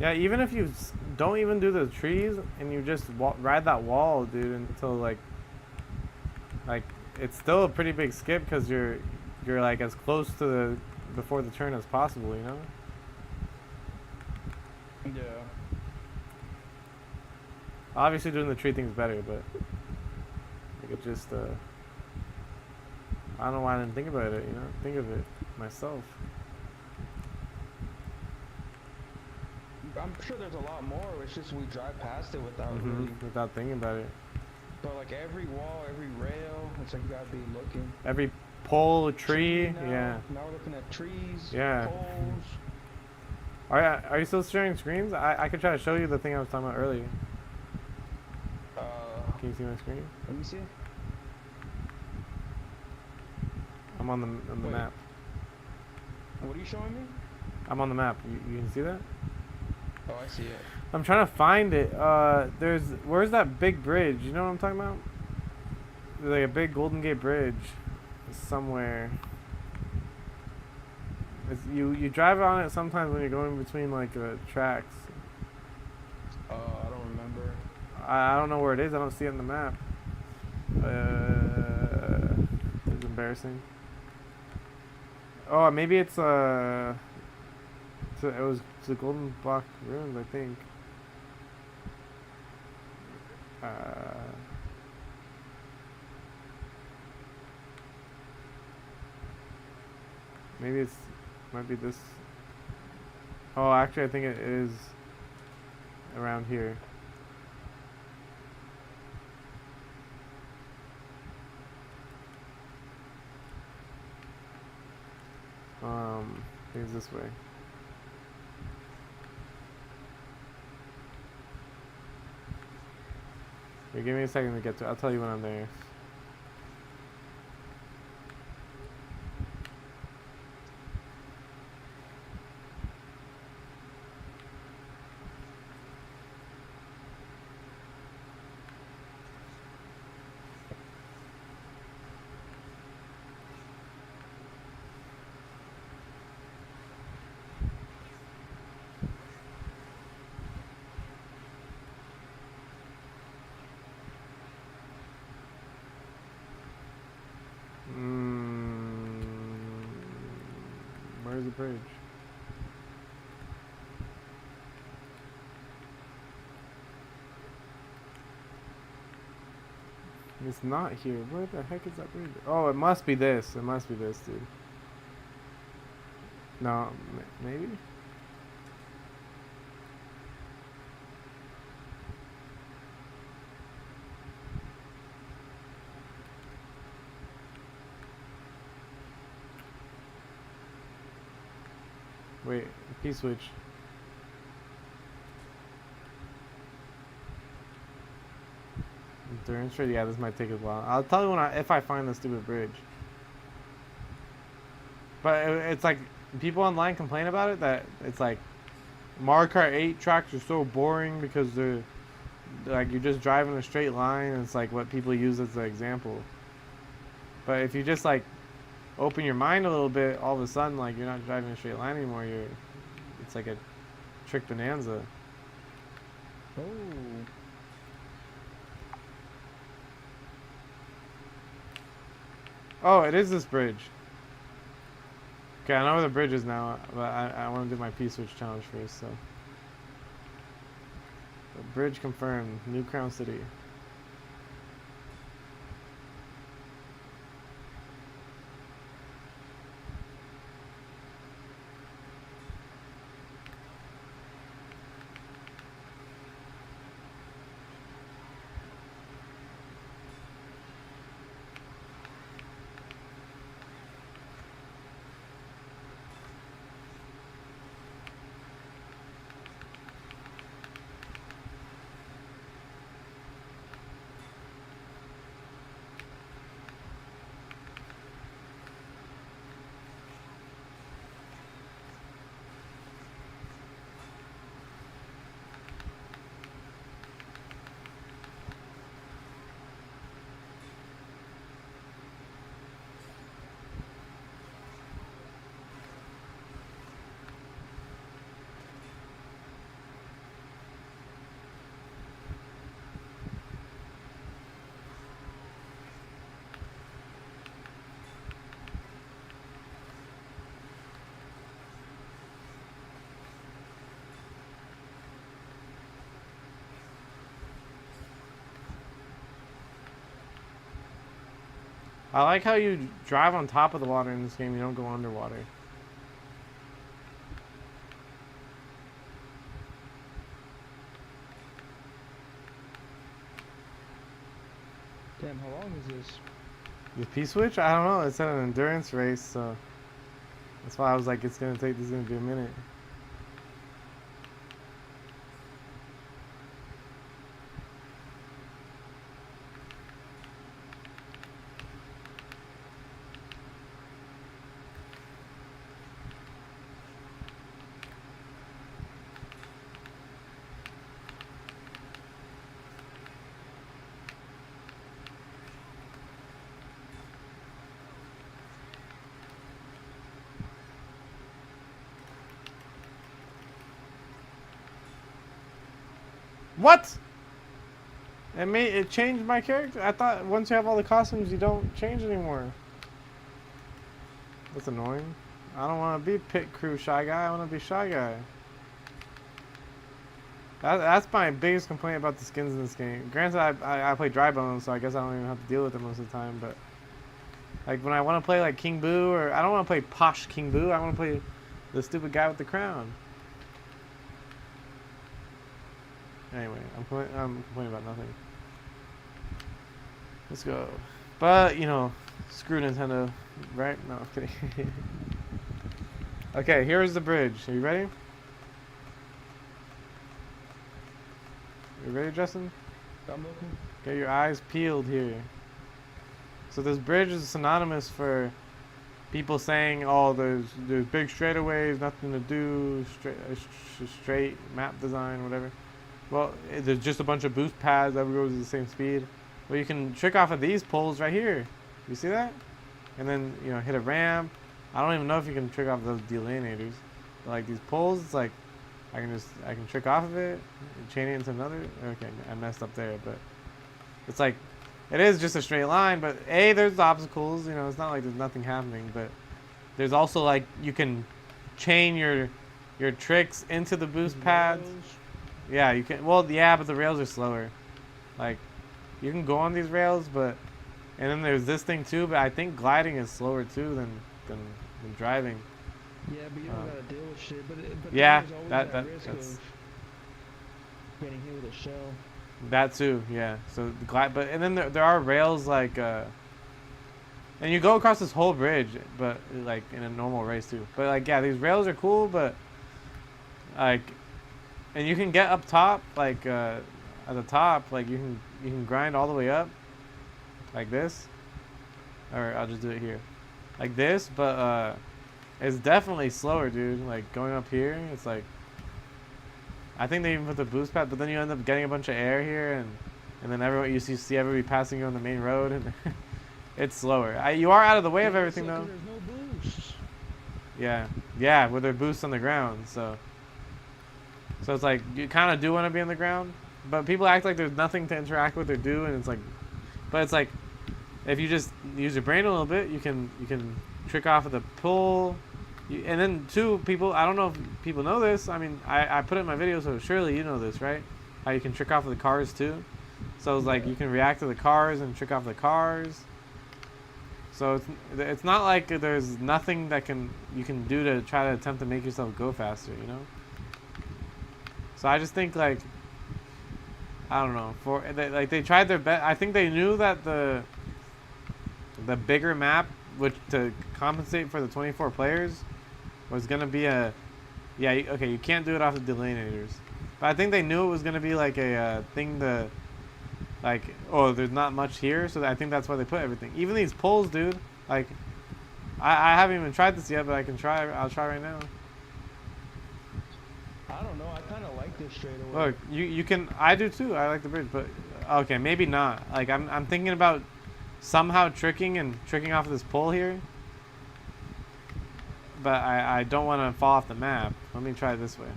Yeah, even if you don't even do the trees and you just ride that wall, dude, until like it's still a pretty big skip because you're like as close to the before the turn as possible, you know? Yeah. Obviously, doing the tree thing's better, but like it just I don't know why I didn't think about it, you know? Think of it myself. I'm sure there's a lot more. It's just we drive past it without without thinking about it. But like every wall, every rail, it's like you gotta be looking. Every pole, tree, now, yeah. Now we're looking at trees, yeah. poles. Are you still sharing screens? I could try to show you the thing I was talking about earlier. Can you see my screen? Let me see. I'm on the map. What are you showing me? I'm on the map. You can see that? Oh, I see it. I'm trying to find it. Where's that big bridge? You know what I'm talking about? There's like a big Golden Gate Bridge somewhere. You drive on it sometimes when you're going between like tracks. I don't remember. I don't know where it is. I don't see it on the map. It's embarrassing. Oh, maybe it's it was the Golden Block ruins, I think. Maybe it's might be this. Oh, actually, I think it is around here. I think it's this way. Here, give me a second to get to it. I'll tell you when I'm there. Where's the bridge? It's not here. Where the heck is that bridge? Oh, it must be this. It must be this, dude. No, maybe? Wait, P-switch. Endurance rate? Yeah, this might take a while. I'll tell you when if I find the stupid bridge. But it's like, people online complain about it, that it's like, Mario Kart 8 tracks are so boring because they're like, you're just driving a straight line, and it's like what people use as the example. But if you just like open your mind a little bit, all of a sudden, like, you're not driving a straight line anymore. It's like a trick bonanza. Oh. Oh, it is this bridge. Okay, I know where the bridge is now, but I want to do my P-switch challenge first, so. The bridge confirmed. New Crown City. I like how you drive on top of the water in this game. You don't go underwater. Damn, how long is this? The P-switch? I don't know. It's an endurance race, so that's why I was like, this is gonna be a minute. What? It changed my character. I thought once you have all the costumes, you don't change anymore. That's annoying. I don't want to be pit crew shy guy. I want to be shy guy. That's my biggest complaint about the skins in this game. Granted, I play dry bones, so I guess I don't even have to deal with it most of the time. But like when I want to play like King Boo, or I don't want to play posh King Boo. I want to play the stupid guy with the crown. Anyway, I'm complaining about nothing. Let's go. But you know, screw Nintendo, right? No, I'm kidding. Okay, here's the bridge. Are you ready? You ready, Justin? I'm looking. Get your eyes peeled here. So this bridge is synonymous for people saying, "Oh, there's big straightaways, nothing to do, straight map design, whatever." Well, there's just a bunch of boost pads that goes at the same speed. Well, you can trick off of these poles right here. You see that? And then hit a ramp. I don't even know if you can trick off those delineators. But like these poles, it's like I can trick off of it, and chain it into another. Okay, I messed up there, but it's like it is just a straight line. But there's obstacles. It's not like there's nothing happening. But there's also like you can chain your tricks into the boost pads. Yeah, you can. Well, yeah, but the rails are slower. Like you can go on these rails, and then there's this thing too. But I think gliding is slower too than driving. Yeah, but you don't gotta deal with shit. But yeah, there's always that's of getting hit with a shell. That too, yeah. So the glide, and then there are rails like, and you go across this whole bridge, but like in a normal race too. But like, yeah, these rails are cool, but like, and you can get up top, like at the top, like you can grind all the way up, like this, or I'll just do it here, like this, but it's definitely slower, dude. Like going up here, it's like I think they even put the boost pad, but then you end up getting a bunch of air here, and then everyone you see everybody passing you on the main road, and it's slower. You are out of the way of everything though. There's no boost. Yeah, with their boosts on the ground, so it's like you kind of do want to be on the ground, but people act like there's nothing to interact with or do, and it's like, but it's like if you just use your brain a little bit, you can trick off of the pull. And then people, I don't know if people know this. I mean, I put it in my video, so surely you know this, right? How you can trick off of the cars too. So it's like you can react to the cars and trick off the cars. So it's not like there's nothing that you can do to try to attempt to make yourself go faster, So I just think like, I don't know, they tried their best. I think they knew that the bigger map, which to compensate for the 24 players, was gonna be you can't do it off the delineators, but I think they knew it was gonna be like a thing to like, oh, there's not much here, so I think that's why they put everything. Even these poles, dude. Like, I haven't even tried this yet, but I can try. I'll try right now. I don't know. I kind of like this straightaway. Look, you can. I do too. I like the bridge, but okay, maybe not. Like I'm thinking about somehow tricking off of this pole here. But I don't want to fall off the map. Let me try it this way.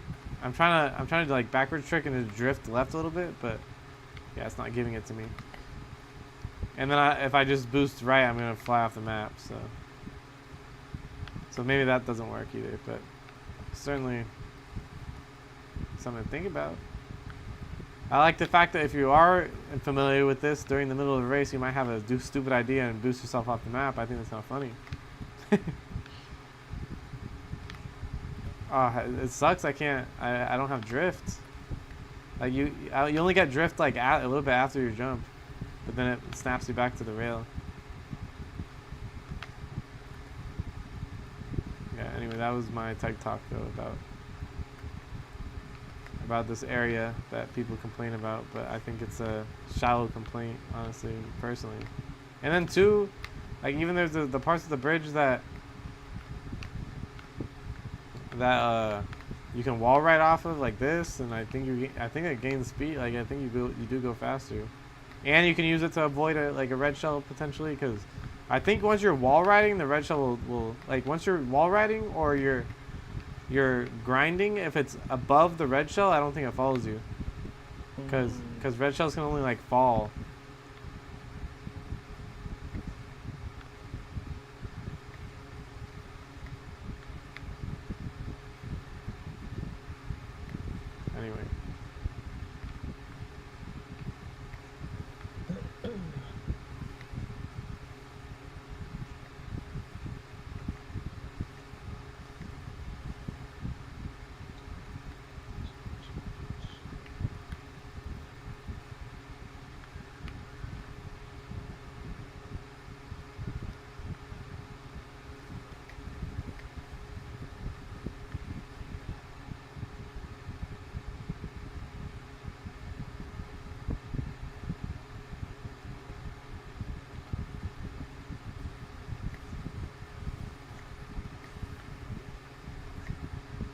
I'm trying to do like backwards trick and just drift left a little bit, but yeah, it's not giving it to me. And then if I just boost right, I'm gonna fly off the map. So maybe that doesn't work either, but certainly something to think about. I like the fact that if you are familiar with this during the middle of a race, you might have a stupid idea and boost yourself off the map. I think that's kind of funny. It sucks. I don't have drift. Like you only get drift like a little bit after your jump, but then it snaps you back to the rail. Yeah. Anyway, that was my tech talk though about this area that people complain about, but I think it's a shallow complaint, honestly, personally. And then two, like even there's the parts of the bridge that you can wall ride off of like this, and I think it gains speed. Like I think you do go faster, and you can use it to avoid a red shell potentially, because I think once you're wall riding, the red shell will like once you're wall riding or you're grinding, if it's above the red shell, I don't think it follows you. Cause red shells can only like fall. Anyway.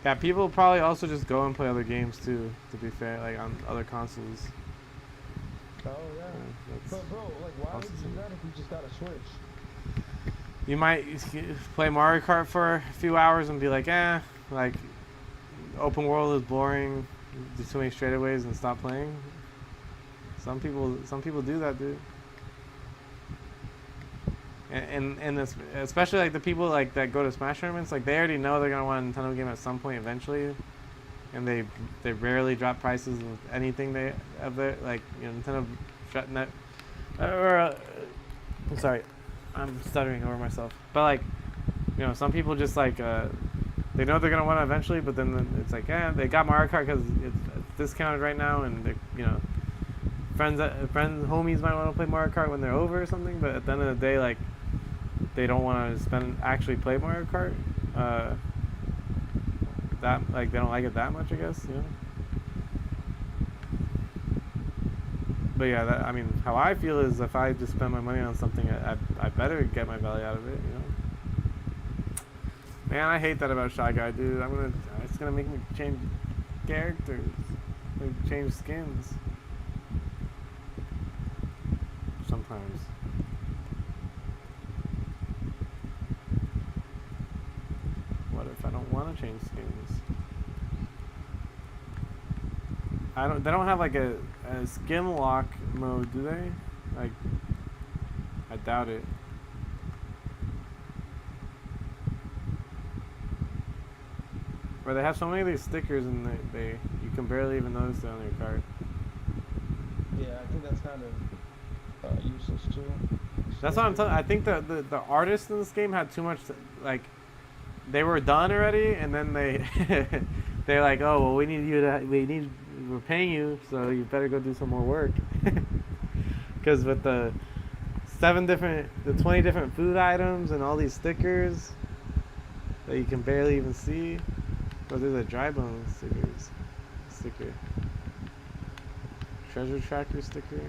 Yeah, people probably also just go and play other games too. To be fair, like on other consoles. Oh yeah. But bro, like, why would you do that if you just got a Switch? You might play Mario Kart for a few hours and be like, like open world is boring. Do too many straightaways and stop playing. Some people do that, dude. And especially like the people like that go to Smash tournaments, like they already know they're gonna want a Nintendo game at some point eventually, and they rarely drop prices with anything they have there. Like, you know, Nintendo shutting that. I'm sorry, I'm stuttering over myself. But like, you know, some people just like they know they're gonna want it eventually, but then it's like, they got Mario Kart because it's discounted right now, and they, you know, friends, homies might want to play Mario Kart when they're over or something. But at the end of the day, like, they don't want to actually play Mario Kart. That, like, they don't like it that much, I guess, you know. But yeah, that, I mean, how I feel is if I just spend my money on something, I better get my value out of it, you know. Man, I hate that about Shy Guy, dude. It's gonna make me change characters, like change skins. Sometimes. What if I don't want to change skins? They don't have like a skin lock mode, do they? Like, I doubt it. Or they have so many of these stickers and you can barely even notice it on your card. Yeah, I think that's kind of useless too. That's what I'm telling. I think the artists in this game had too much. Like, they were done already, and then they're like, oh well, we're paying you, so you better go do some more work. Because with the 20 different food items and all these stickers that you can barely even see. Oh, there's a dry bone sticker. Treasure tracker sticker.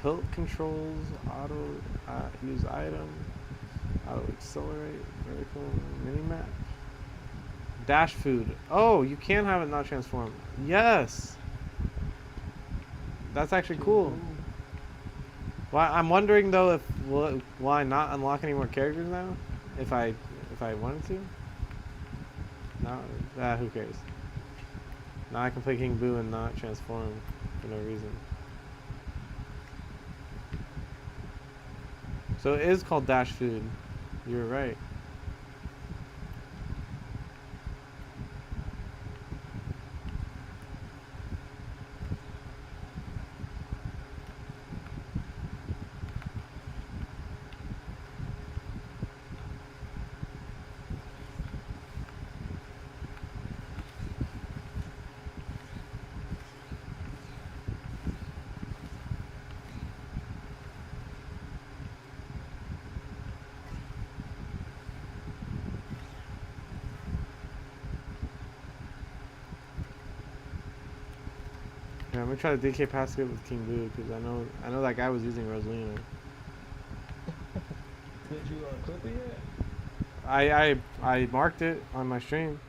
Tilt controls, auto use item, auto accelerate, vertical mini map, dash food. Oh, you can have it not transform. Yes, that's actually cool. Well, I'm wondering though if will I not unlock any more characters now if I wanted to. No, who cares? Now I can play King Boo and not transform for no reason. So it is called dash food. You were right. Yeah, I'm gonna try the DK Pascal with King Boo because I know that guy was using Rosalina. Did you clip it yet? I marked it on my stream.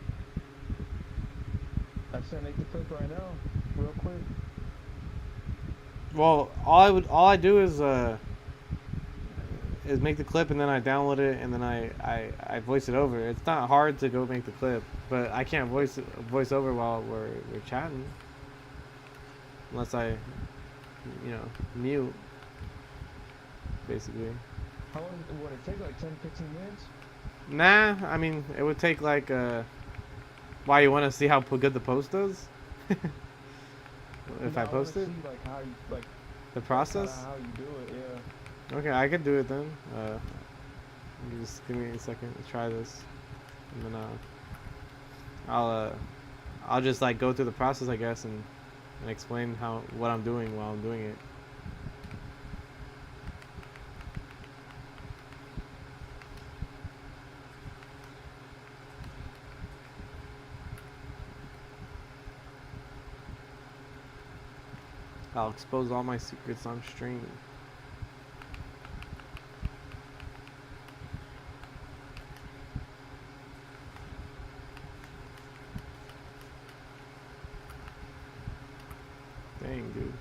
I said make the clip right now, real quick. Well, all I do is make the clip and then I download it and then I voice it over. It's not hard to go make the clip, but I can't voice over while we're chatting unless I, mute basically. How long would it take? Like 10, 15 minutes? Nah, I mean it would take like why you want to see how good the post does? If I post it? See, like how you like the process? how you do it, yeah. Okay, I could do it then. Just give me a second to try this, and then I'll just like go through the process, I guess, and explain what I'm doing while I'm doing it. I'll expose all my secrets on stream. Dang, dude.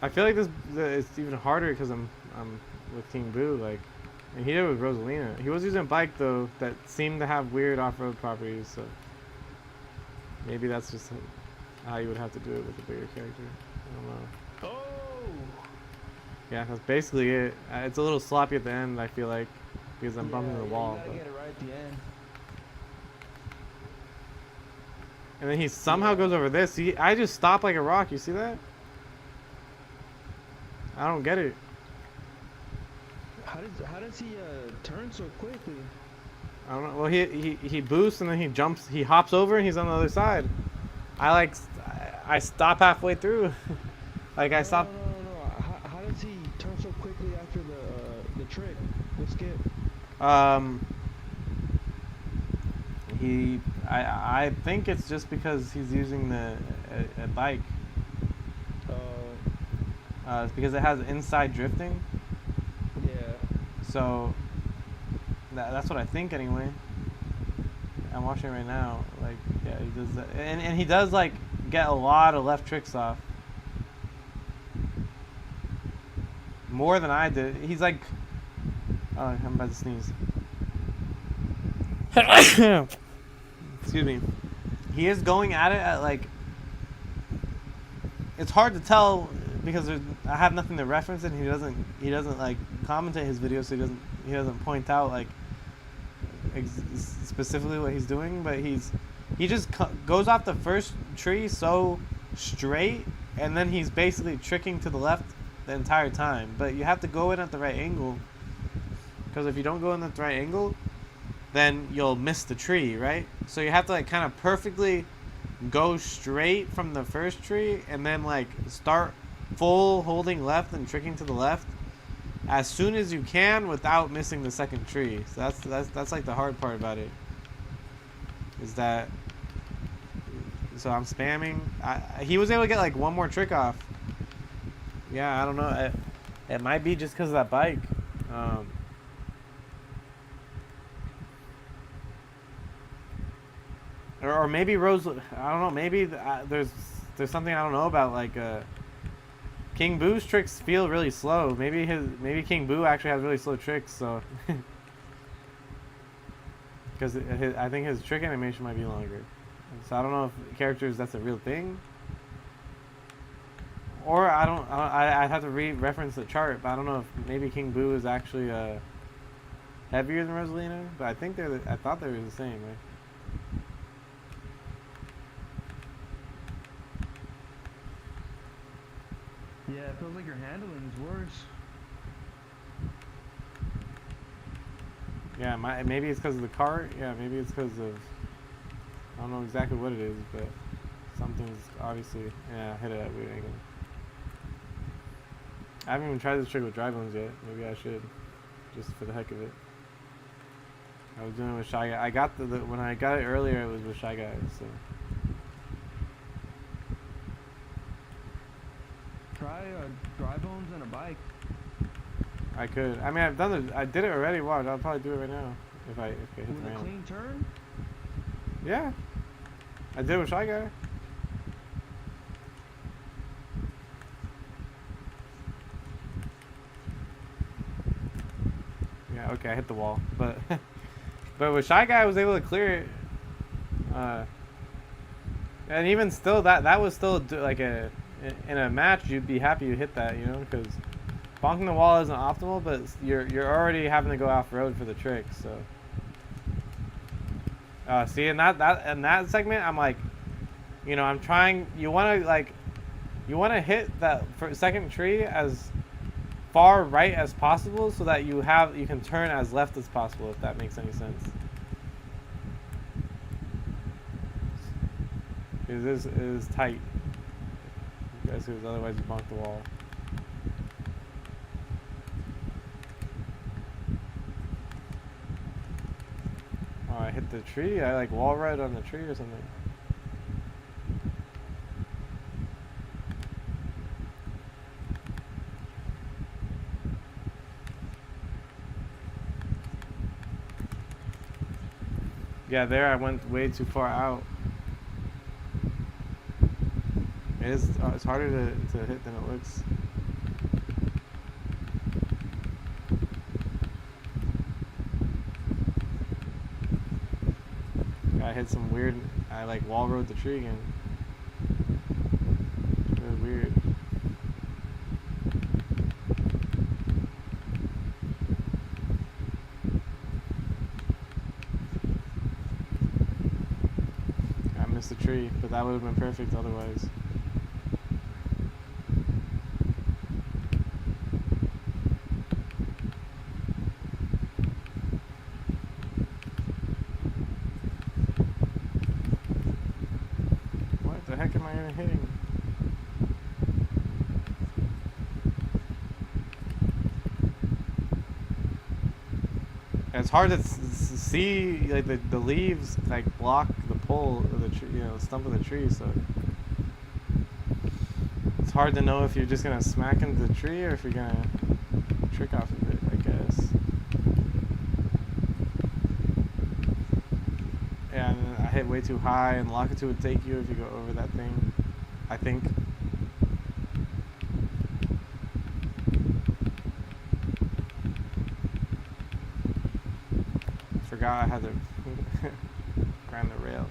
I feel like it's even harder because I'm with King Boo, like, and he did it with Rosalina. He was using a bike though that seemed to have weird off-road properties, so maybe that's just how you would have to do it with a bigger character. I don't know. Oh! Yeah, that's basically it. It's a little sloppy at the end, I feel like, because I'm bumping the wall. You gotta get it right at the end. And then he somehow goes over this. I just stop like a rock. You see that? I don't get it. How does he turn so quickly? I don't know. Well, he boosts and then he jumps. He hops over and he's on the other side. I stop halfway through. Like I stop. No. How does he turn so quickly after the trick, the skip? I think it's just because he's using a bike. It's because it has inside drifting. Yeah. So that's what I think anyway. I'm watching it right now. Like, yeah, he does that, and he does like get a lot of left tricks off. More than I did. He's like, oh, I'm about to sneeze. Excuse me. He is going at it at like. It's hard to tell because I have nothing to reference it. And he doesn't like commentate his videos, so he doesn't point out like specifically what he's doing. But he just goes off the first tree so straight, and then he's basically tricking to the left the entire time. But you have to go in at the right angle, because if you don't go in at the right angle, then you'll miss the tree, right? So you have to like kind of perfectly go straight from the first tree and then like start full holding left and tricking to the left as soon as you can without missing the second tree. So that's like the hard part about it, is that, so I'm spamming. He was able to get like one more trick off. Yeah, I don't know. It might be just because of that bike. Or maybe Rose. I don't know. Maybe there's something I don't know about. Like King Boo's tricks feel really slow. Maybe King Boo actually has really slow tricks. So because I think his trick animation might be longer. So I don't know if characters that's a real thing. Or I'd have to reference the chart, but I don't know if maybe King Boo is actually heavier than Rosalina. But I think I thought they were the same, right? Yeah, it feels like your handling is worse. Yeah, maybe it's because of the cart. Yeah, maybe it's because of I don't know exactly what it is, but something's obviously. Yeah, hit it at a weird angle. I haven't even tried this trick with dry bones yet. Maybe I should, just for the heck of it. I was doing it with Shy Guy. I got the when I got it earlier, it was with Shy Guy. So Try dry bones and a bike. I could. I mean, I've done it. I did it already. Watch, I'll probably do it right now if it hits With the a ramp. clean turn? Yeah, I did it with Shy Guy. Yeah, okay, I hit the wall, but but with Shy Guy, I was able to clear it. And even still, that was still like in a match, you'd be happy you hit that, you know, because bonking the wall isn't optimal, but you're already having to go off road for the trick. So see, in that segment, I'm like, you know, I'm trying. You want to hit that second tree as far right as possible, so that you can turn as left as possible, if that makes any sense. It is tight. Because otherwise you bonk the wall. Oh, I hit the tree. I like wall ride on the tree or something. Yeah, there I went way too far out. It's harder to hit than it looks. I hit some weird. I like wall rode the tree again. It was weird. I missed the tree, but that would have been perfect otherwise. What the heck am I even hitting? It's hard to see, like the leaves like block the pole of the tree, you know, stump of the tree, so it's hard to know if you're just gonna smack into the tree or if you're gonna trick off of it, I guess. Yeah, and I hit way too high, and Lockett would take you if you go over that thing, I think. Forgot I had to grind the rail.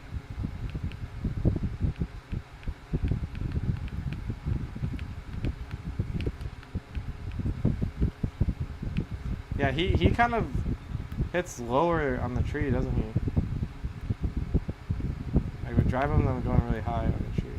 Yeah, he kind of hits lower on the tree, doesn't he? I would drive him, then going really high on the tree.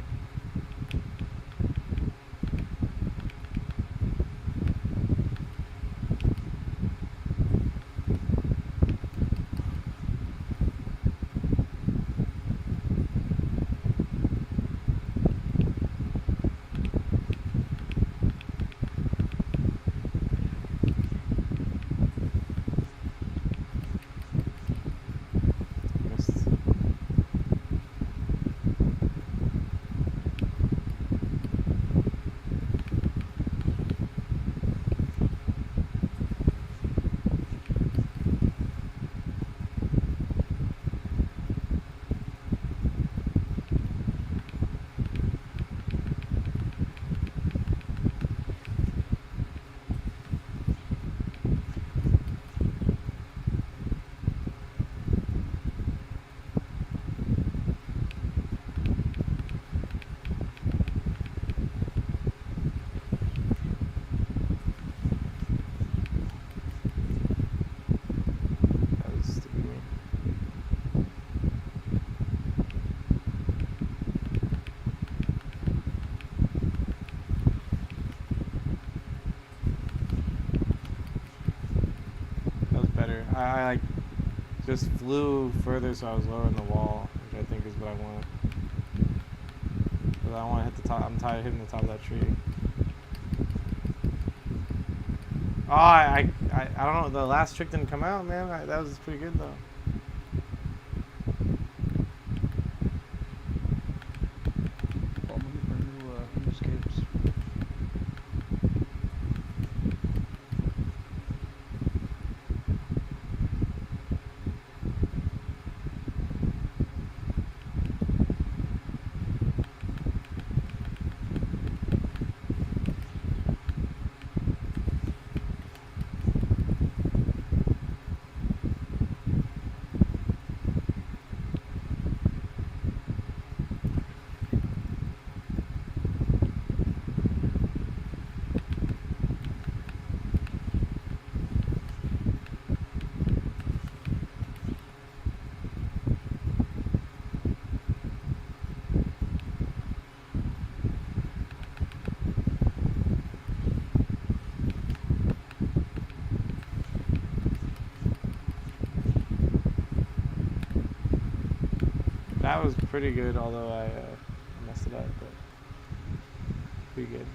I like just flew further, so I was lower in the wall, which I think is what I want. But I want to hit the top. I'm tired of hitting the top of that tree. Oh, I don't know. The last trick didn't come out, man. That was pretty good though. Oh, I'm looking for new escapes. That was pretty good, although I messed it up, but pretty good.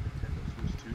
Nintendo Switch 2,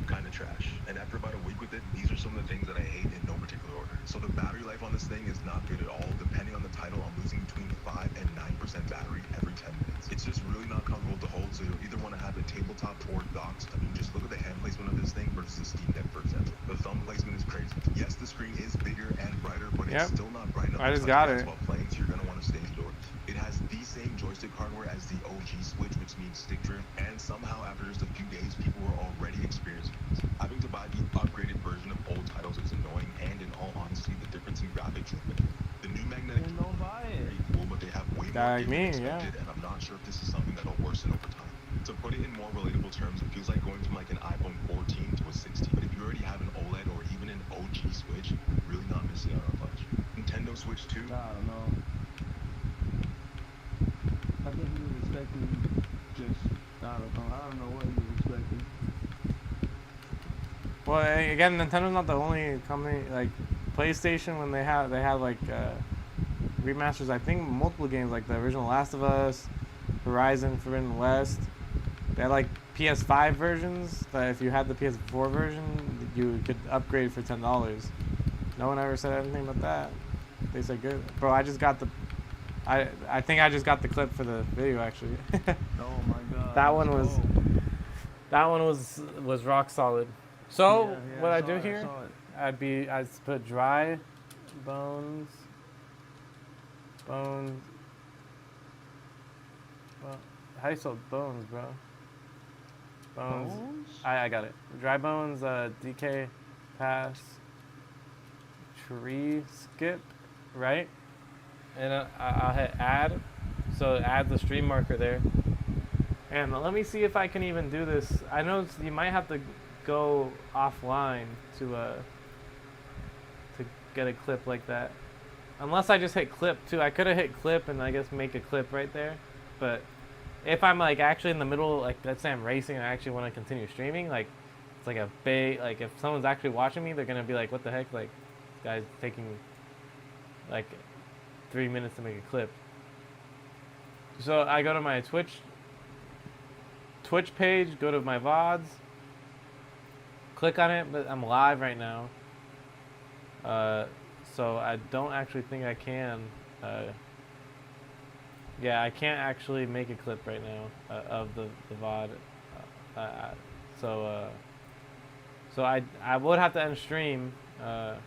kind of trash. And after about a week with it, these are some of the things that I hate in no particular order. So the battery life on this thing is not good at all. Depending on the title, I'm losing between 5 and 9% battery every 10 minutes. It's just really not comfortable to hold, so you'll either want to have it tabletop or docked. I mean, just look at the hand placement of this thing versus the Steam Deck, for example. The thumb placement is crazy. Yes, the screen is bigger and brighter, but it's still not bright enough. I just got it. While playing, so you're going to want to stay indoors. It has the same joystick hardware as the OG Switch, which means stick drift, and somehow after just a few days, people were already experiencing this. Having to buy the upgraded version of old titles is annoying, and in all honesty, the difference in graphics is minimal. The new magnetic Then don't buy it. very cool, but they have way more Like than me, expected, and I'm not sure if this is something that'll worsen over time. To put it in more relatable terms, it feels like going from like an iPhone 14 to a 16. But if you already have an OLED or even an OG Switch, you're really not missing out on much. Nintendo Switch 2. I don't know. I think he was expecting just, I don't know what he was expecting. Well, again, Nintendo's not the only company. Like PlayStation, when they have like remasters. I think multiple games, like the original Last of Us, Horizon Forbidden West. They had like PS5 versions that if you had the PS4 version, you could upgrade for $10. No one ever said anything about that. They said good, bro. I just got the. I think I just got the clip for the video actually. Oh my god. That one was. That one was rock solid. So Yeah, what I I saw do it, I here, saw it. I'd put dry bones. Well, how do you spell bones, bro? Bones? I got it. Dry bones, DK, pass, tree, skip, right? And I'll hit add. So add the stream marker there. And let me see if I can even do this. I know you might have to go offline to get a clip like that. Unless I just hit clip too. I could have hit clip and I guess make a clip right there. But if I'm like actually in the middle, like let's say I'm racing and I actually want to continue streaming, like it's like a big, like if someone's actually watching me, they're gonna be like, what the heck, like this guy's taking like 3 minutes to make a clip. So I go to my Twitch page, go to my VODs, click on it, but I'm live right now. So I don't actually think I can. Yeah, I can't actually make a clip right now of the VOD. So I would have to end stream to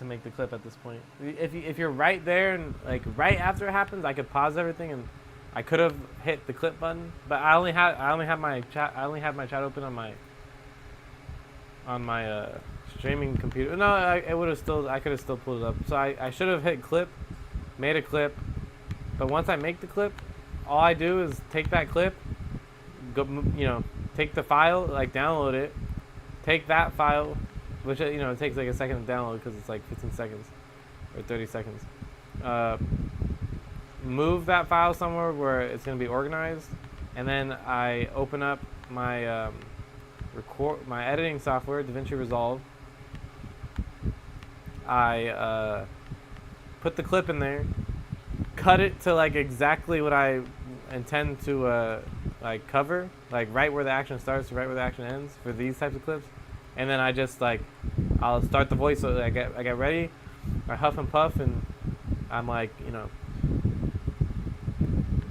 make the clip at this point. If you're right there and like right after it happens, I could pause everything and I could have hit the clip button, but I only have my chat open on my streaming computer. No, I could have still pulled it up. So I should have hit clip, made a clip, but once I make the clip, all I do is take that clip, go, take the file, like download it, take that file, which it takes like a second to download because it's like 15 seconds or 30 seconds. Move that file somewhere where it's going to be organized, and then I open up my record my editing software, DaVinci Resolve. I put the clip in there, cut it to like exactly what I intend to like cover, like right where the action starts, right where the action ends for these types of clips, and then I just like I'll start the voice so I get ready, I huff and puff, and I'm like, you know,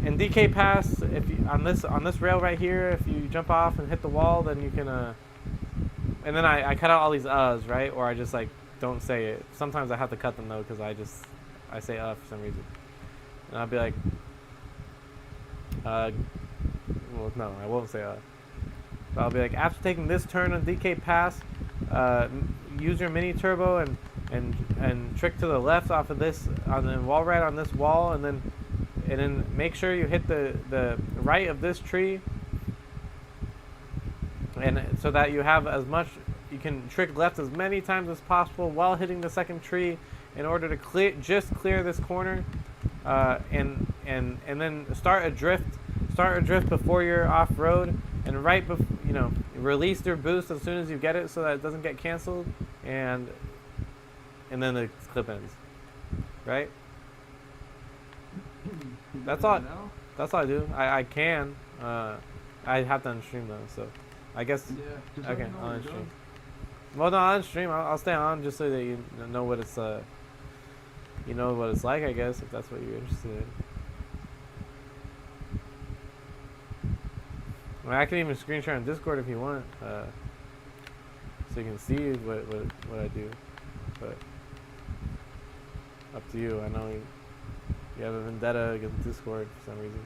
in DK Pass, if you, on this rail right here, if you jump off and hit the wall, then you can and then I cut out all these right, or I just like don't say it. Sometimes I have to cut them though, because I say for some reason, and I'll be like, well, no, I won't say but I'll be like, after taking this turn on DK Pass, use your mini turbo and trick to the left off of this on the wall right on this wall, and then make sure you hit the right of this tree, and so that you have as much, you can trick left as many times as possible while hitting the second tree in order to clear this corner, and then start a drift before you're off road, and right before, you know, release your boost as soon as you get it so that it doesn't get canceled, and then the clip ends, right? That's all I do. I can. I have to unstream though, so I guess I can unstream. Well, no, I'll unstream. I'll stay on just so that you know what it's you know what it's like, I guess, if that's what you're interested in. I mean, I can even screen share on Discord if you want, so you can see what I do. But up to you. I know you have a vendetta against Discord for some reason.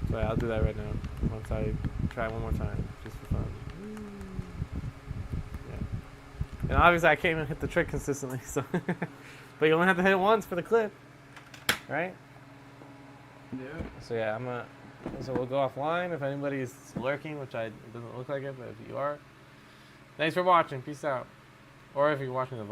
So yeah, I'll do that right now. Once I try one more time, just for fun. Yeah. And obviously I can't even hit the trick consistently, so but you only have to hit it once for the clip, right? Yeah. So yeah, so we'll go offline if anybody's lurking, which it doesn't look like it, but if you are, thanks for watching. Peace out. Or if you're watching the